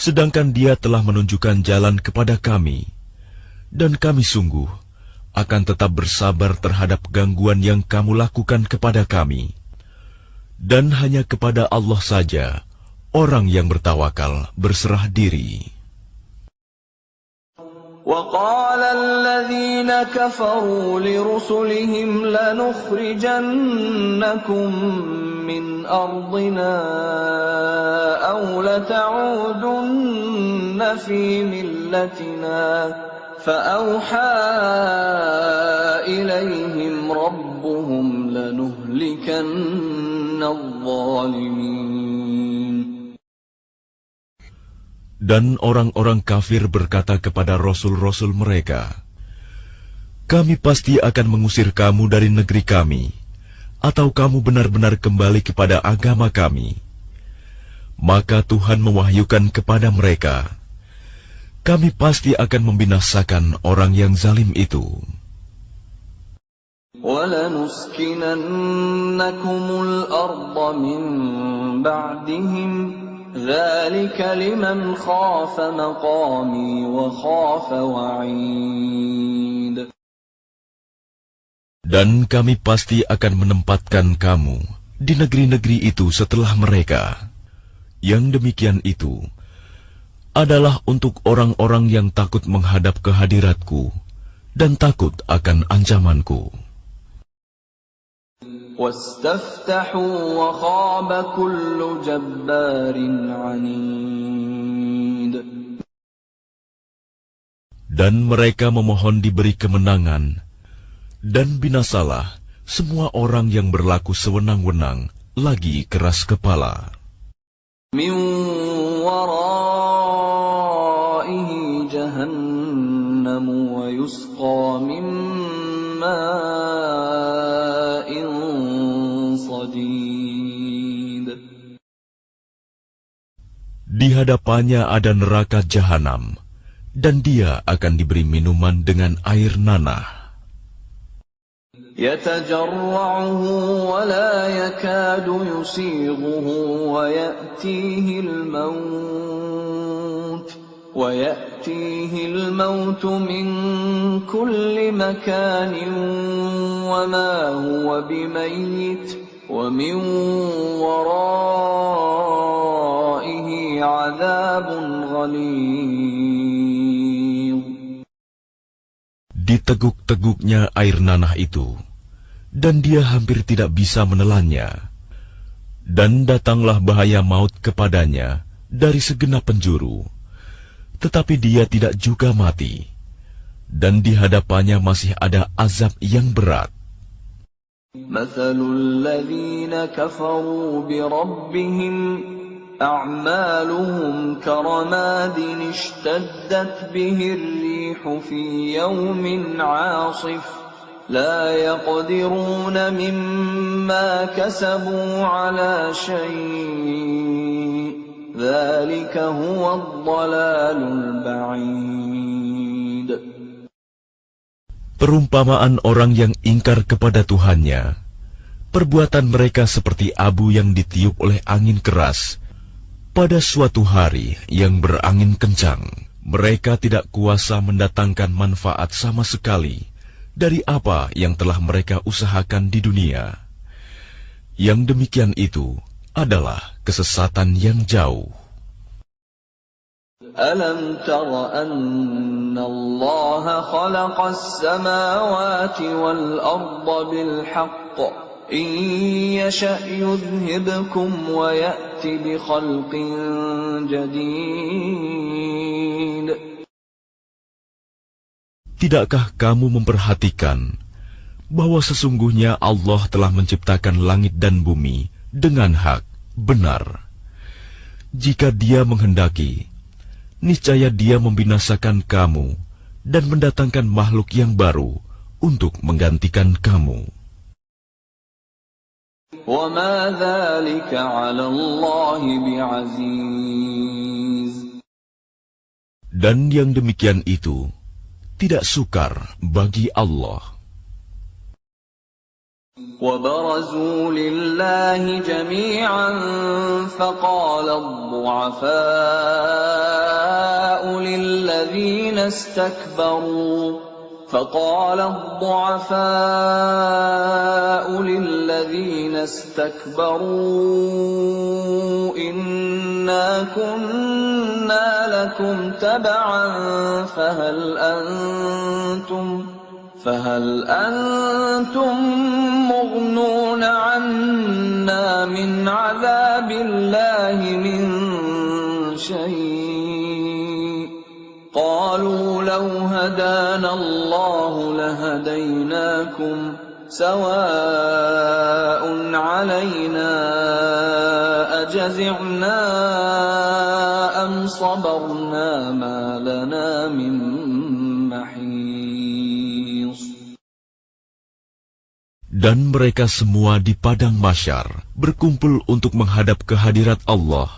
sedangkan Dia telah menunjukkan jalan kepada kami, dan kami sungguh akan tetap bersabar terhadap gangguan yang kamu lakukan kepada kami. Dan hanya kepada Allah saja orang yang bertawakal berserah diri. وَقَالَ الَّذِينَ كَفَرُوا لِرُسُلِهِمْ لَنُخْرِجَنَّكُمْ مِنْ أَرْضِنَا أَوْ لَتَعُودُنَّ فِي مِلَّتِنَا فَأَوْحَى إِلَيْهِمْ رَبُّهُمْ لَنُهْلِكَنَّ الظَّالِمِينَ. Dan orang-orang kafir berkata kepada rasul-rasul mereka, kami pasti akan mengusir kamu dari negeri kami, atau kamu benar-benar kembali kepada agama kami. Maka Tuhan mewahyukan kepada mereka, kami pasti akan membinasakan orang yang zalim itu. وَلَنُسْكِنَنَّكُمُ الْأَرْضَ مِنْ بَعْدِهِمْ ذَلِكَ لِمَنْ خَافَ مَقَامِي وَخَافَ وَعِيدِ. Dan kami pasti akan menempatkan kamu di negeri-negeri itu setelah mereka. Yang demikian itu adalah untuk orang-orang yang takut menghadap kehadiratku dan takut akan ancamanku. وَاسْتَفْتَحُوا وَخَابَ كُلُّ جَبَّارٍ عَنِيدٍ. Dan mereka memohon diberi kemenangan, dan binasalah semua orang yang berlaku sewenang-wenang lagi keras kepala. مِنْ وَرَائِهِ جَهَنَّمُ وَيُسْقَى مِنْ مَاءٍ صَدِيدٍ. Di hadapannya ada neraka jahanam, dan dia akan diberi minuman dengan air nanah. يَتَجَرَّعُهُ وَلَا يَكَادُ يُسِيغُهُ وَيَأْتِيهِ الْمَوْتُ مِنْ كُلِّ مَكَانٍ وَمَا هُوَ بِمَيِّتٍ وَمِنْ وَرَائِهِ عَذَابٌ غَلِيظٌ. Diteguk-teguknya air nanah itu, dan dia hampir tidak bisa menelannya. Dan datanglah bahaya maut kepadanya dari segenap penjuru, tetapi dia tidak juga mati, dan di hadapannya masih ada azab yang berat. مَثَلُ الَّذِينَ كَفَرُوا بِرَبِّهِمْ أَعْمَالُهُمْ كَرَمَادٍ اشْتَدَّتْ بِهِ الرِّيحُ فِي يَوْمٍ عَاصِفٍ لَا يَقْدِرُونَ مِمَّا كَسَبُوا عَلَى شَيْءٍ ذَلِكَ هُوَ الضَّلَالُ الْبَعِيدُ. Perumpamaan orang yang ingkar kepada Tuhannya, perbuatan mereka seperti abu yang ditiup oleh angin keras pada suatu hari yang berangin kencang. Mereka tidak kuasa mendatangkan manfaat sama sekali dari apa yang telah mereka usahakan di dunia. Yang demikian itu adalah kesesatan yang jauh. أَلَمْ تَرَ أَنَّ اللَّهَ خَلَقَ السَّمَاوَاتِ وَالْأَرْضَ بِالْحَقِّ إِنْ يَشَأْ يُذْهِبْكُمْ وَيَأْتِ بِخَلْقٍ جَدِيدٍ. Tidakkah kamu memperhatikan bahwa sesungguhnya Allah telah menciptakan langit dan bumi dengan hak, benar? Jika Dia menghendaki, niscaya Dia membinasakan kamu dan mendatangkan makhluk yang baru untuk menggantikan kamu. وَمَا ذَلِكَ عَلَى اللَّهِ بِعَزِيزٍ. Dan yang demikian itu tidak sukar bagi Allah. وَبَرَزُوا لِلَّهِ جَمِيعًا فَقَالَ الضُّعَفَاءُ لِلَّذِينَ استكبروا إِنَّا كُنَّا لَكُمْ تَبَعًا فهل أنتم مغنون عنا من عذاب الله من شيء قالوا لو هدانا الله لهديناكم سواء علينا أجزعنا أم صبرنا ما لنا من محيص. Dan mereka semua di padang mahsyar berkumpul untuk menghadap kehadirat Allah.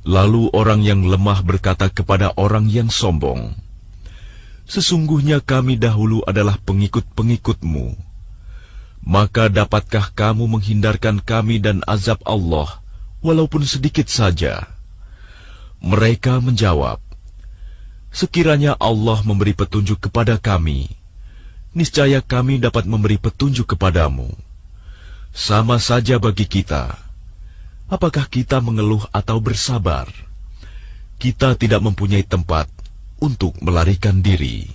Lalu orang yang lemah berkata kepada orang yang sombong, "Sesungguhnya kami dahulu adalah pengikut-pengikutmu. Maka dapatkah kamu menghindarkan kami dan azab Allah, walaupun sedikit saja?" Mereka menjawab, "Sekiranya Allah memberi petunjuk kepada kami, niscaya kami dapat memberi petunjuk kepadamu. Sama saja bagi kita. Apakah kita mengeluh atau bersabar? Kita tidak mempunyai tempat untuk melarikan diri."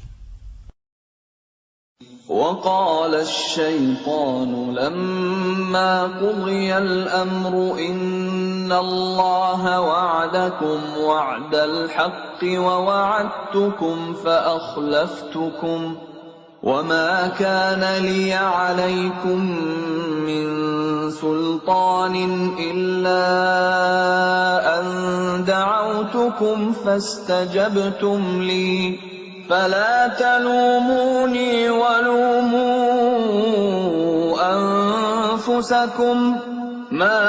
وقال الشيطان لما قضي الأمر إن الله وعدكم وعد الحق ووعدتكم فأخلفتكم وما كان لي عليكم من سلطان إلا أن دعوتكم فاستجبتم لي فلا تلوموني ولوموا أنفسكم ما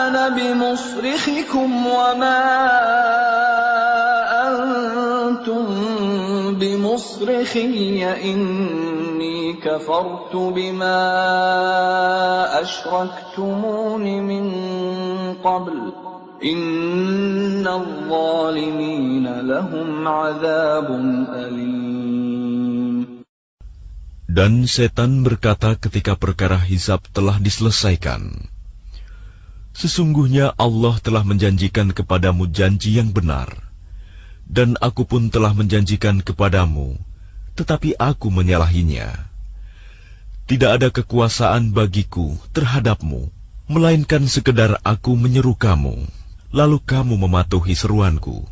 أنا بمصرخكم وما أنتم بمصرخي إني كفرت بما أشركتمون من قبل إن الظالمين لهم عذاب أليم. Dan setan berkata ketika perkara hisab telah diselesaikan, sesungguhnya Allah telah menjanjikan kepadamu janji yang benar, dan aku pun telah menjanjikan kepadamu, tetapi aku menyalahinya. Tidak ada kekuasaan bagiku terhadapmu, melainkan sekedar aku menyeru kamu, lalu kamu mematuhi seruanku.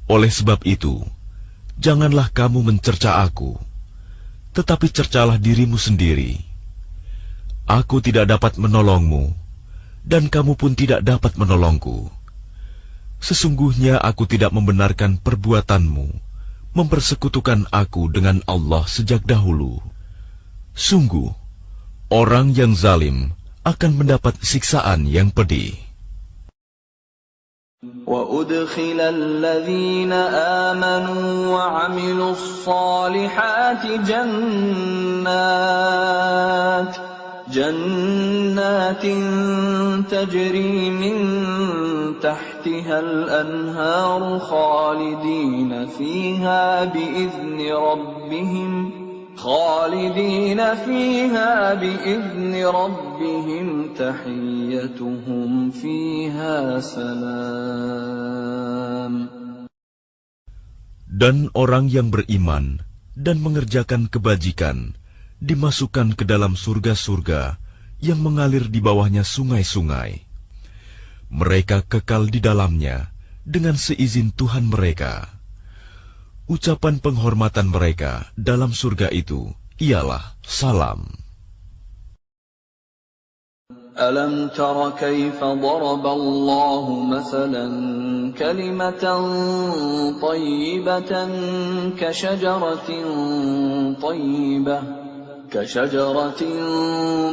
Oleh sebab itu, janganlah kamu mencerca aku, tetapi cercalah dirimu sendiri. Aku tidak dapat menolongmu, dan kamu pun tidak dapat menolongku. Sesungguhnya aku tidak membenarkan perbuatanmu, mempersekutukan aku dengan Allah sejak dahulu. Sungguh, orang yang zalim akan mendapat siksaan yang pedih. وَأُدْخِلَ الَّذِينَ آمَنُوا وَعَمِلُوا الصَّالِحَاتِ جَنَّاتٍ تَجْرِي مِن تَحْتِهَا الْأَنْهَارُ خَالِدِينَ فِيهَا بِإِذْنِ رَبِّهِمْ تَحِيَّتُهُمْ فِيهَا سَلَامٌ. Dan orang yang beriman dan mengerjakan kebajikan dimasukkan ke dalam surga-surga yang mengalir di bawahnya sungai-sungai. Mereka kekal di dalamnya dengan seizin Tuhan mereka. Ucapan penghormatan mereka dalam surga itu ialah salam. أَلَمْ تَرَ كَيْفَ ضَرَبَ اللَّهُ مَثَلًا كَلِمَةً طَيِّبَةً كَشَجَرَةٍ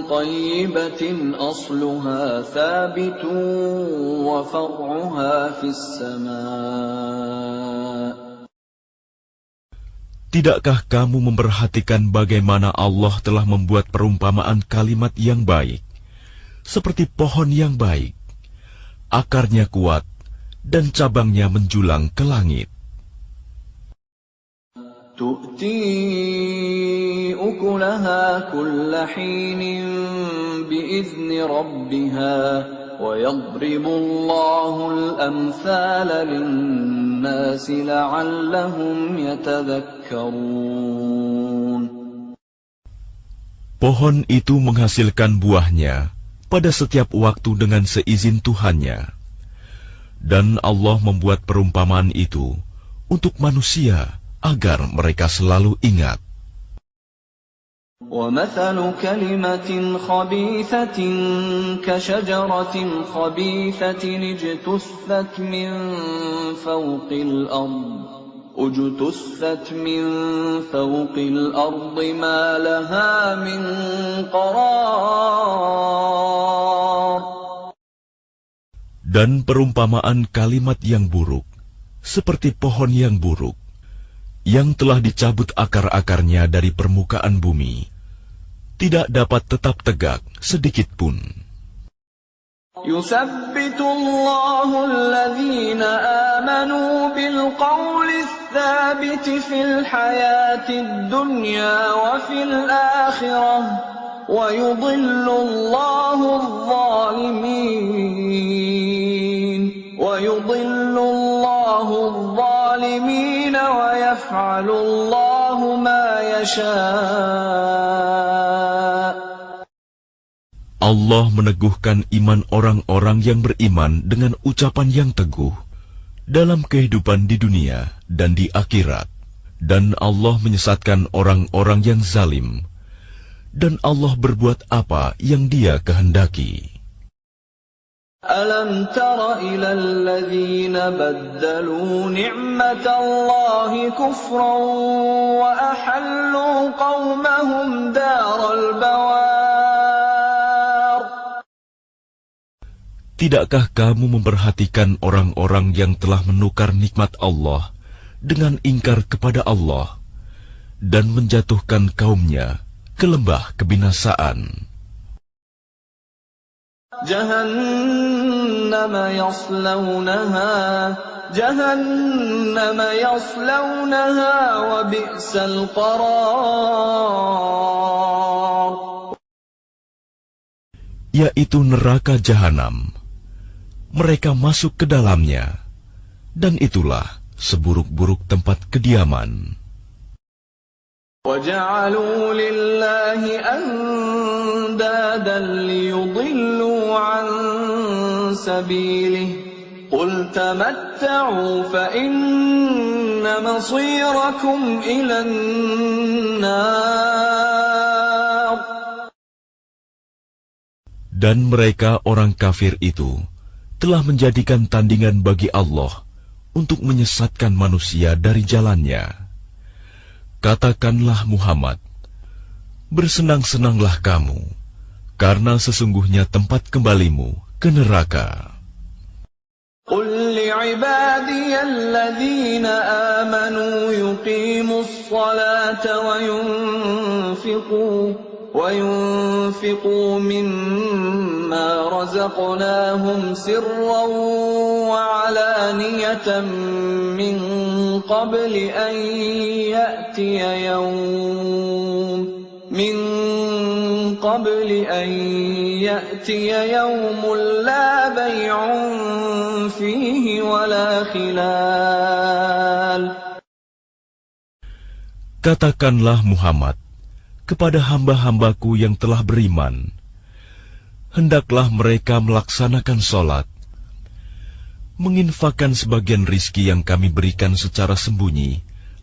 طَيِّبَةٍ أَصْلُهَا ثَابِتٌ وَفَرْعُهَا فِي السَّمَاءِ. Tidakkah kamu memperhatikan bagaimana Allah telah membuat perumpamaan kalimat yang baik, seperti pohon yang baik, akarnya kuat, dan cabangnya menjulang ke langit. تُؤْتِي أُكُلَهَا كُلَّ حِينٍ بِإِذْنِ رَبِّهَا وَيَضْرِبُ اللَّهُ الْأَمْثَالَ لِلنَّاسِ لَعَلَّهُمْ يَتَذَكَّرُونَ. Pohon itu menghasilkan buahnya pada setiap waktu dengan seizin Tuhannya. Dan Allah membuat perumpamaan itu untuk manusia agar mereka selalu ingat. وَمَثَلُ كَلِمَةٍ خَبِيثَةٍ كَشَجَرَةٍ خَبِيثَةٍ اجْتُثَّتْ مِنْ فَوْقِ الْأَرْضِ مَا لَهَا مِنْ قَرَارٍ. Dan perumpamaan kalimat yang buruk, seperti pohon yang buruk, yang telah dicabut akar-akarnya dari permukaan bumi, tidak dapat tetap tegak sedikit pun. يُثَبِّتُ اللَّهُ الَّذِينَ آمَنُوا بِالْقَوْلِ الثَّابِتِ فِي الْحَيَاةِ الدُّنْيَا وَفِي الْآخِرَةِ وَيُضِلُّ اللَّهُ الظَّالِمِينَ الظَّالِمِينَ وَيَفْعَلُ اللَّهُ مَا يَشَاءُ. Allah meneguhkan iman orang-orang yang beriman dengan ucapan yang teguh dalam kehidupan di dunia dan di akhirat. Dan Allah menyesatkan orang-orang yang zalim. Dan Allah berbuat apa yang Dia kehendaki. أَلَمْ تَرَ إِلَى الَّذِينَ بَدَّلُوا نِعْمَةَ اللَّهِ كُفْرًا وَأَحَلُّوا قَوْمَهُمْ دَارَ الْبَوَارِ. Tidakkah kamu memperhatikan orang-orang yang telah menukar nikmat Allah dengan ingkar kepada Allah dan menjatuhkan kaumnya ke lembah kebinasaan? جهنم يصلونها وبئس القرار. Yaitu neraka jahanam. Mereka masuk ke dalamnya, dan itulah seburuk-buruk tempat kediaman. وَجَعَلُوا لِلَّهِ أَنْدَادًا لِيُضِلُّوا عَنْ سَبِيلِهِ قُلْ تَمَتَّعُوا فَإِنَّ مَصِيرَكُمْ إِلَى النَّارِ. Dan mereka orang kafir itu telah menjadikan tandingan bagi Allah untuk menyesatkan manusia dari jalannya. Katakanlah Muhammad, bersenang-senanglah kamu, karena sesungguhnya tempat kembalimu ke neraka. قُلْ لِعِبَادِيَ الَّذِينَ آمَنُوا يُقِيمُوا الصَّلَاةَ وَيُنْفِقُوا مِمَّا رَزَقْنَاهُمْ سِرًّا وَعَلَانِيَةً مِّن قَبْلِ أَن يَأْتِيَ يَوْمٌ لَّا بَيْعٌ فِيهِ وَلَا خِلَالٌ. Katakanlah Muhammad kepada hamba-hambaku yang telah beriman, hendaklah mereka melaksanakan sholat, menginfakkan sebagian rizki yang kami berikan secara sembunyi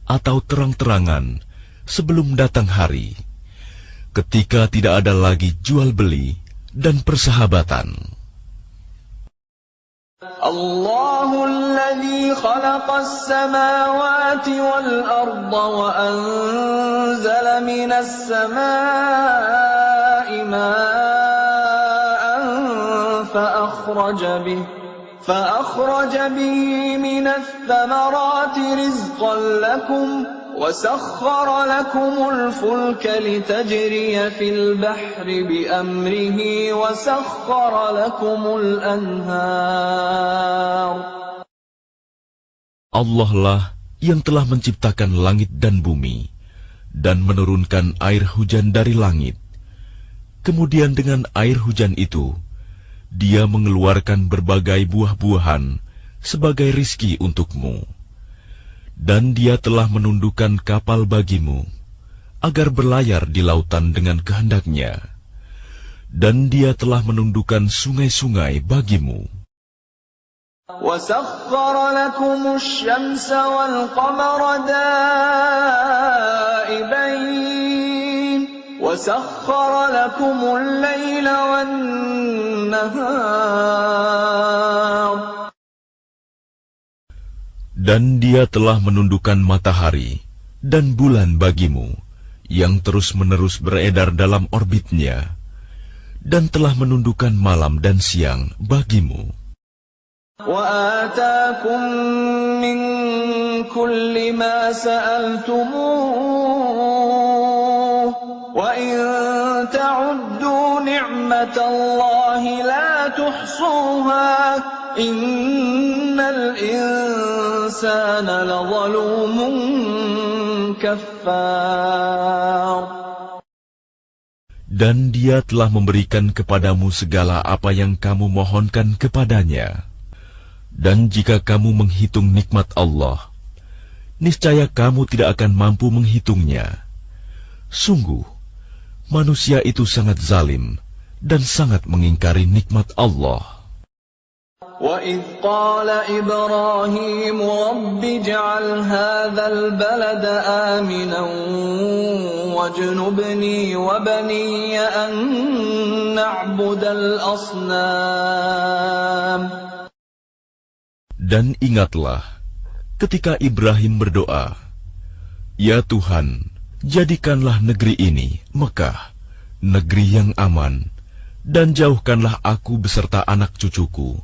atau terang-terangan sebelum datang hari, ketika tidak ada lagi jual-beli dan persahabatan. الله الذي خلق السماوات والأرض وأنزل من السماء ماء فأخرج به من الثمرات رزقا لكم وسخر لكم الفلك لتجري في البحر بأمره وسخر لكم الأنهار. Allah lah yang telah menciptakan langit dan bumi dan menurunkan air hujan dari langit. Kemudian dengan air hujan itu, Dia mengeluarkan berbagai buah-buahan sebagai rizki untukmu. Dan Dia telah menundukkan kapal bagimu, agar berlayar di lautan dengan kehendaknya. Dan Dia telah menundukkan sungai-sungai bagimu. وَسَخَّرَ لَكُمُ الشَّمْسَ وَالْقَمَرَ دَائِبَيْنِ وَسَخَّرَ لَكُمُ اللَّيْلَ وَالنَّهَارَ. Dan Dia telah menundukkan matahari dan bulan bagimu, yang terus-menerus beredar dalam orbitnya, dan telah menundukkan malam dan siang bagimu. وَآتَاكُم مِّن كُلِّ مَا سَأَلْتُمُوهُ وَإِن تَعُدُّوا نِعْمَةَ اللَّهِ لَا تُحْصُوهَا إِنَّ الْإِنسَانَ لَظَلُومٌ كَفَّارٌ. Dan Dia telah memberikan kepadamu segala apa yang kamu mohonkan kepadanya. Dan jika kamu menghitung nikmat Allah, niscaya kamu tidak akan mampu menghitungnya. Sungguh, manusia itu sangat zalim dan sangat mengingkari nikmat Allah. وَإِذْ قَالَ إِبْرَاهِيمُ رَبِّ اجْعَلْ هَذَا الْبَلَدَ آمِنًا وَاجْنُبْنِي وَبَنِيَّ أَن نَّعْبُدَ الْأَصْنَامَ. Dan ingatlah ketika Ibrahim berdoa, "Ya Tuhan, jadikanlah negeri ini, Mekah, negeri yang aman, dan jauhkanlah aku beserta anak cucuku,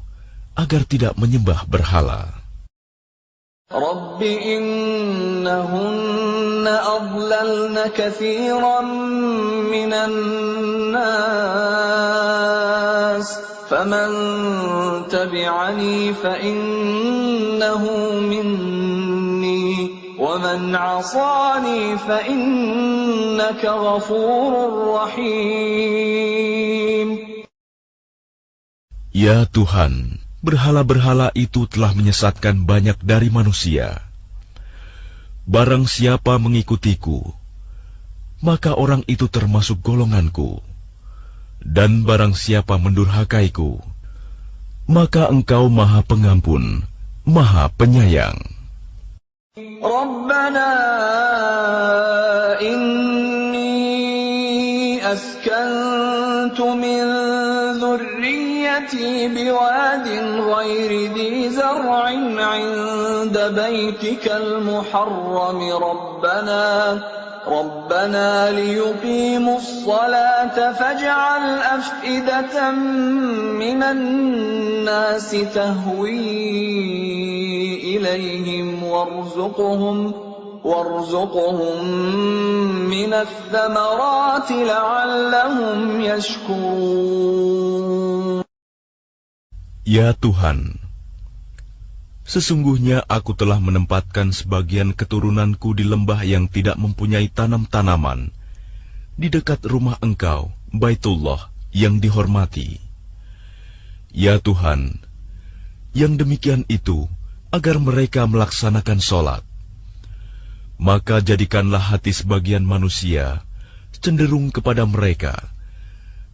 agar tidak menyembah berhala." رَبِّ إِنَّهُنَّ أَضْلَلْنَ كَثِيرًا مِّنَ النَّاسِ فَمَن تَبِعَنِي فَإِنَّهُ مِنِّي وَمَنْ عَصَانِي فَإِنَّكَ غَفُورٌ رَّحِيمٌ. Ya Tuhan, berhala-berhala itu telah menyesatkan banyak dari manusia. Barang siapa mengikutiku, maka orang itu termasuk golonganku. Dan barang siapa mendurhakaiku, maka Engkau Maha Pengampun, Maha Penyayang. Rabbana inni askantu min dhurriyyati biwadin ghairi dhi zar'in 'inda baytikal muharram ربنا ليقيموا الصلاة فاجعل أفئدة من الناس تهوي إليهم وارزقهم من الثمرات لعلهم يشكرون. Ya Tuhan, sesungguhnya aku telah menempatkan sebagian keturunanku di lembah yang tidak mempunyai tanam-tanaman, di dekat rumah Engkau, Baitullah, yang dihormati. Ya Tuhan, yang demikian itu agar mereka melaksanakan sholat. Maka jadikanlah hati sebagian manusia cenderung kepada mereka,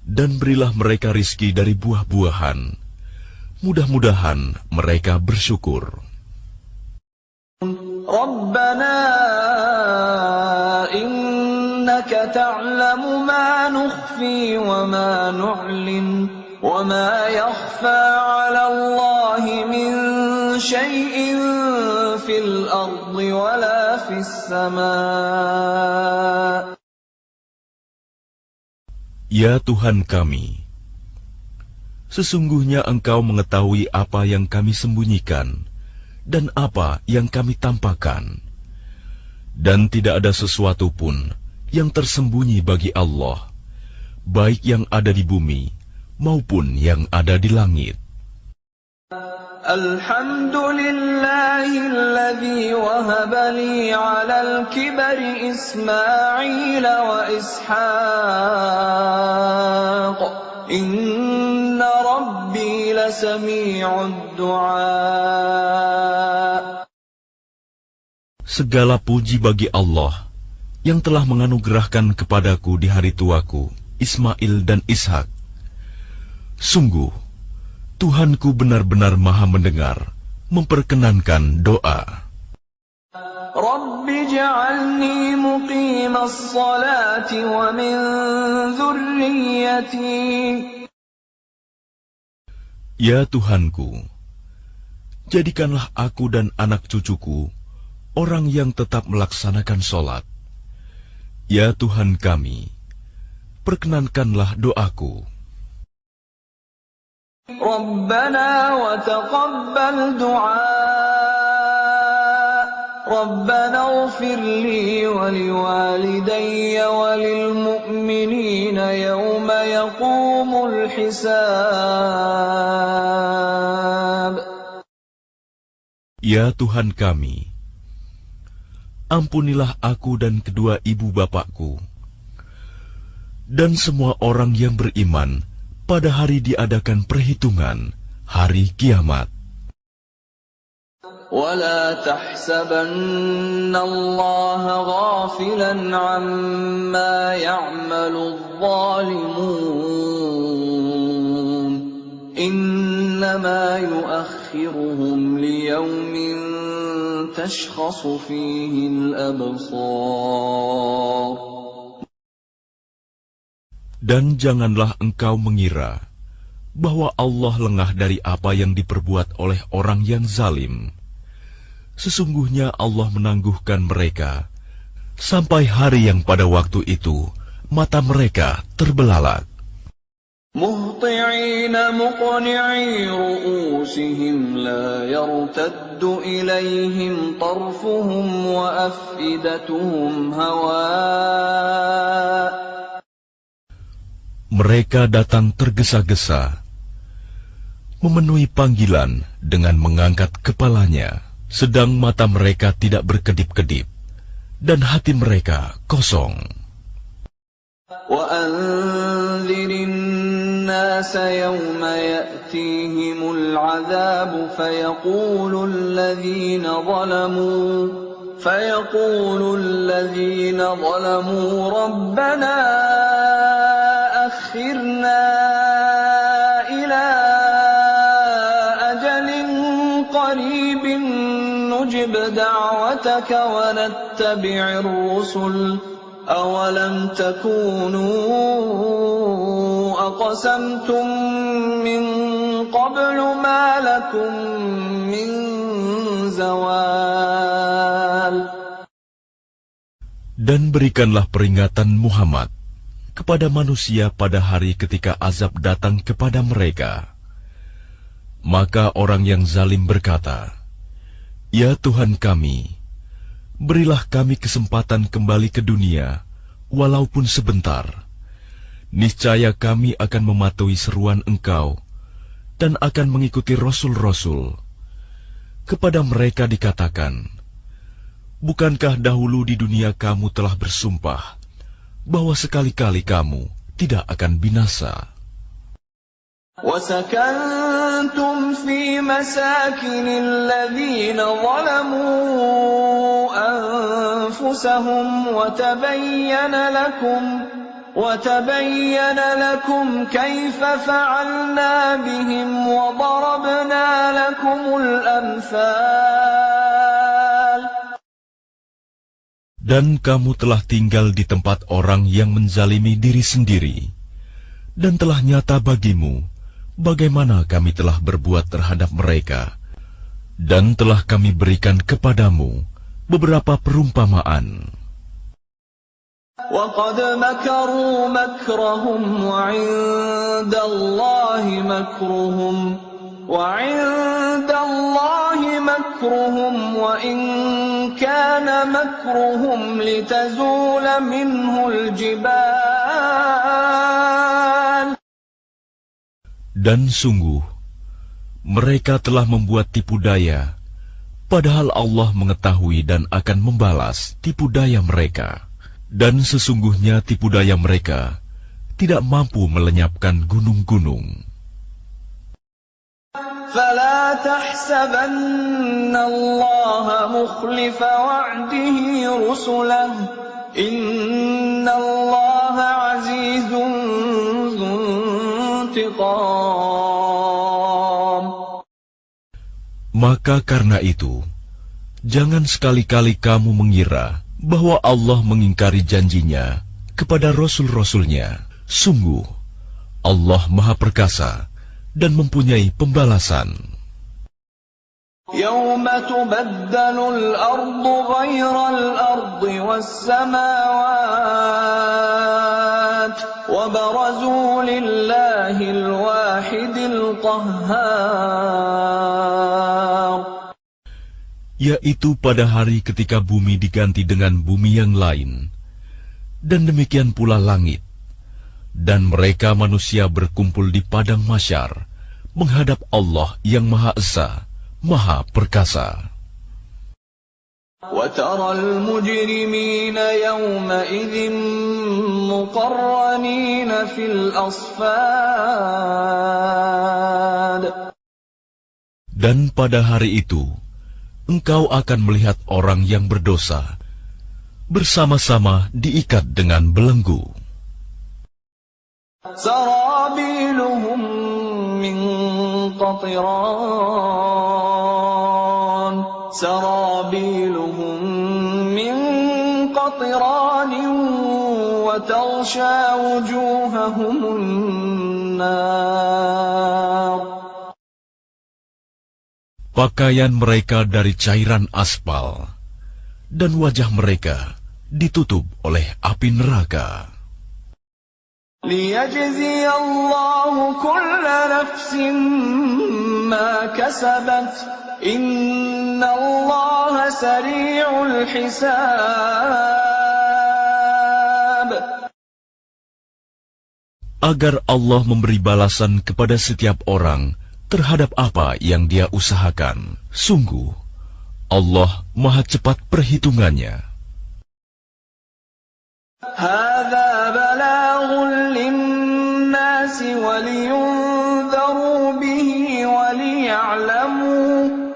dan berilah mereka rizki dari buah-buahan. Mudah-mudahan mereka bersyukur. Rabbana innaka ta'lamu ma nukhfi wa ma nu'lin wa ma yakhfa 'ala Allahi min shay'in fil ardi wa la fis sama'. Ya Tuhan kami, sesungguhnya Engkau mengetahui apa yang kami sembunyikan dan apa yang kami tampakkan. Dan tidak ada sesuatu pun yang tersembunyi bagi Allah, baik yang ada di bumi maupun yang ada di langit. Alhamdulillahilladzi wahaba li 'alal kibari Ismail wa Ishaq. Inna Rabbi lasami'ud du'a. Segala puji bagi Allah yang telah menganugerahkan kepadaku di hari tuaku, Ismail dan Ishak. Sungguh, Tuhanku benar-benar Maha mendengar, memperkenankan doa. Rabbi ja'alni muqimas salati wa min dhurriyyati. Ya Tuhanku, jadikanlah aku dan anak cucuku orang yang tetap melaksanakan sholat. Ya Tuhan kami, perkenankanlah doaku. Rabbana wa taqabbal du'a. Rabbana ighfir li wa liwalidayya wa lil mu'minina yawma yaqumul hisab. Ya Tuhan kami, ampunilah aku dan kedua ibu bapakku, dan semua orang yang beriman pada hari diadakan perhitungan, hari kiamat. ولا تحسبن الله غافلا عما يعمل الظالمون إنما يؤخرهم ليوم تشخص فيه الأبصار. Dan janganlah engkau mengira bahwa Allah lengah dari apa yang diperbuat oleh orang yang zalim. Sesungguhnya Allah menangguhkan mereka sampai hari yang pada waktu itu mata mereka terbelalak. مهطعين مقنعي رؤوسهم لا يرتد إليهم طرفهم وأفئدتهم هواء. Mereka datang tergesa-gesa, memenuhi panggilan dengan mengangkat kepalanya, sedang mata mereka tidak berkedip-kedip, dan hati mereka kosong. وأنذر الناس يوم يأتيهم العذاب فيقول الذين ظلموا ربنا أخرنا إلى أجل قريب نجب دعوتك ونتبع الرسل أولم تكونوا أقسمتم من قبل ما لكم من زوال. Dan berikanlah peringatan Muhammad kepada manusia pada hari ketika azab datang kepada mereka. Maka orang yang zalim berkata, "Ya Tuhan kami, berilah kami kesempatan kembali ke dunia, walaupun sebentar. Niscaya kami akan mematuhi seruan Engkau dan akan mengikuti Rasul-Rasul." Kepada mereka dikatakan, "Bukankah dahulu di dunia kamu telah bersumpah bahwa sekali-kali kamu tidak akan binasa?" وَسَكَنْتُمْ فِي مَسَاكِنِ الَّذِينَ ظَلَمُوا أَنفُسَهُمْ وَتَبَيَّنَ لَكُمْ كَيْفَ فَعَلْنَا بِهِمْ وَضَرَبْنَا لَكُمُ الْأَمْثَالَ. Dan kamu telah tinggal di tempat orang yang menzalimi diri sendiri, dan telah nyata bagimu bagaimana kami telah berbuat terhadap mereka, dan telah kami berikan kepadamu beberapa perumpamaan. وَقَدْ مَكَرُوا مَكْرَهُمْ وَعِندَ اللَّهِ مَكْرُهُمْ وَإِنْ كَانَ مَكْرُهُمْ لِتَزُولَ مِنْهُ الْجِبَالُ. Dan sungguh, mereka telah membuat tipu daya, padahal Allah mengetahui dan akan membalas tipu daya mereka. Dan sesungguhnya tipu daya mereka tidak mampu melenyapkan gunung-gunung. فَلَا تَحْسَبَنَّ اللَّهَ مُخْلِفَ وَعْدِهِ رُسُلَهُ إِنَّ اللَّهَ عَزِيزٌ ذُو انتِقَامٍ. Maka karena itu, jangan sekali-kali kamu mengira bahwa Allah mengingkari janjinya kepada Rasul-Rasulnya. Sungguh, Allah Maha Perkasa dan mempunyai pembalasan. يَوْمَ تُبَدَّلُ الْأَرْضُ غَيْرَ الْأَرْضِ وَالسَّمَاوَاتُ وَبَرَزُوا لِلَّهِ الْوَاحِدِ الْقَهَّارِ. Yaitu pada hari ketika bumi diganti dengan bumi yang lain, dan demikian pula langit, dan mereka manusia berkumpul di padang mahsyar menghadap Allah yang Maha Esa, Maha Perkasa. وَتَرَى الْمُجْرِمِينَ يَوْمَئِذٍ مُقَرَّنِينَ فِي الْأَصْفَادِ. Dan pada hari itu, engkau akan melihat orang yang berdosa bersama-sama diikat dengan belenggu. سرابيلهم من قطران سرابيلهم من قطران وتغشى وجوههم النار. Pakaian mereka dari cairan aspal, dan wajah mereka ditutup oleh api neraka. ليجزي الله كل نفس ما كسبت إن الله سريع الحساب. Agar Allah memberi balasan kepada setiap orang terhadap apa yang dia usahakan. Sungguh, Allah Maha cepat perhitungannya. هذا بلاغ للناس ولينذروا به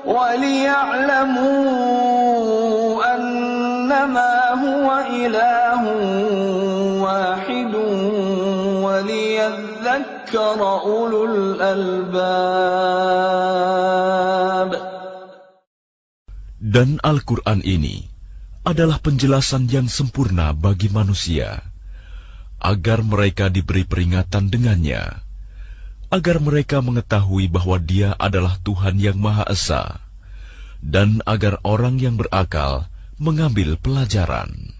وليعلموا أنما هو إله واحد وليذكر أولو الألباب. Dan Al-Quran ini adalah penjelasan yang sempurna bagi manusia, agar mereka diberi peringatan dengannya, agar mereka mengetahui bahwa Dia adalah Tuhan yang Maha Esa, dan agar orang yang berakal mengambil pelajaran.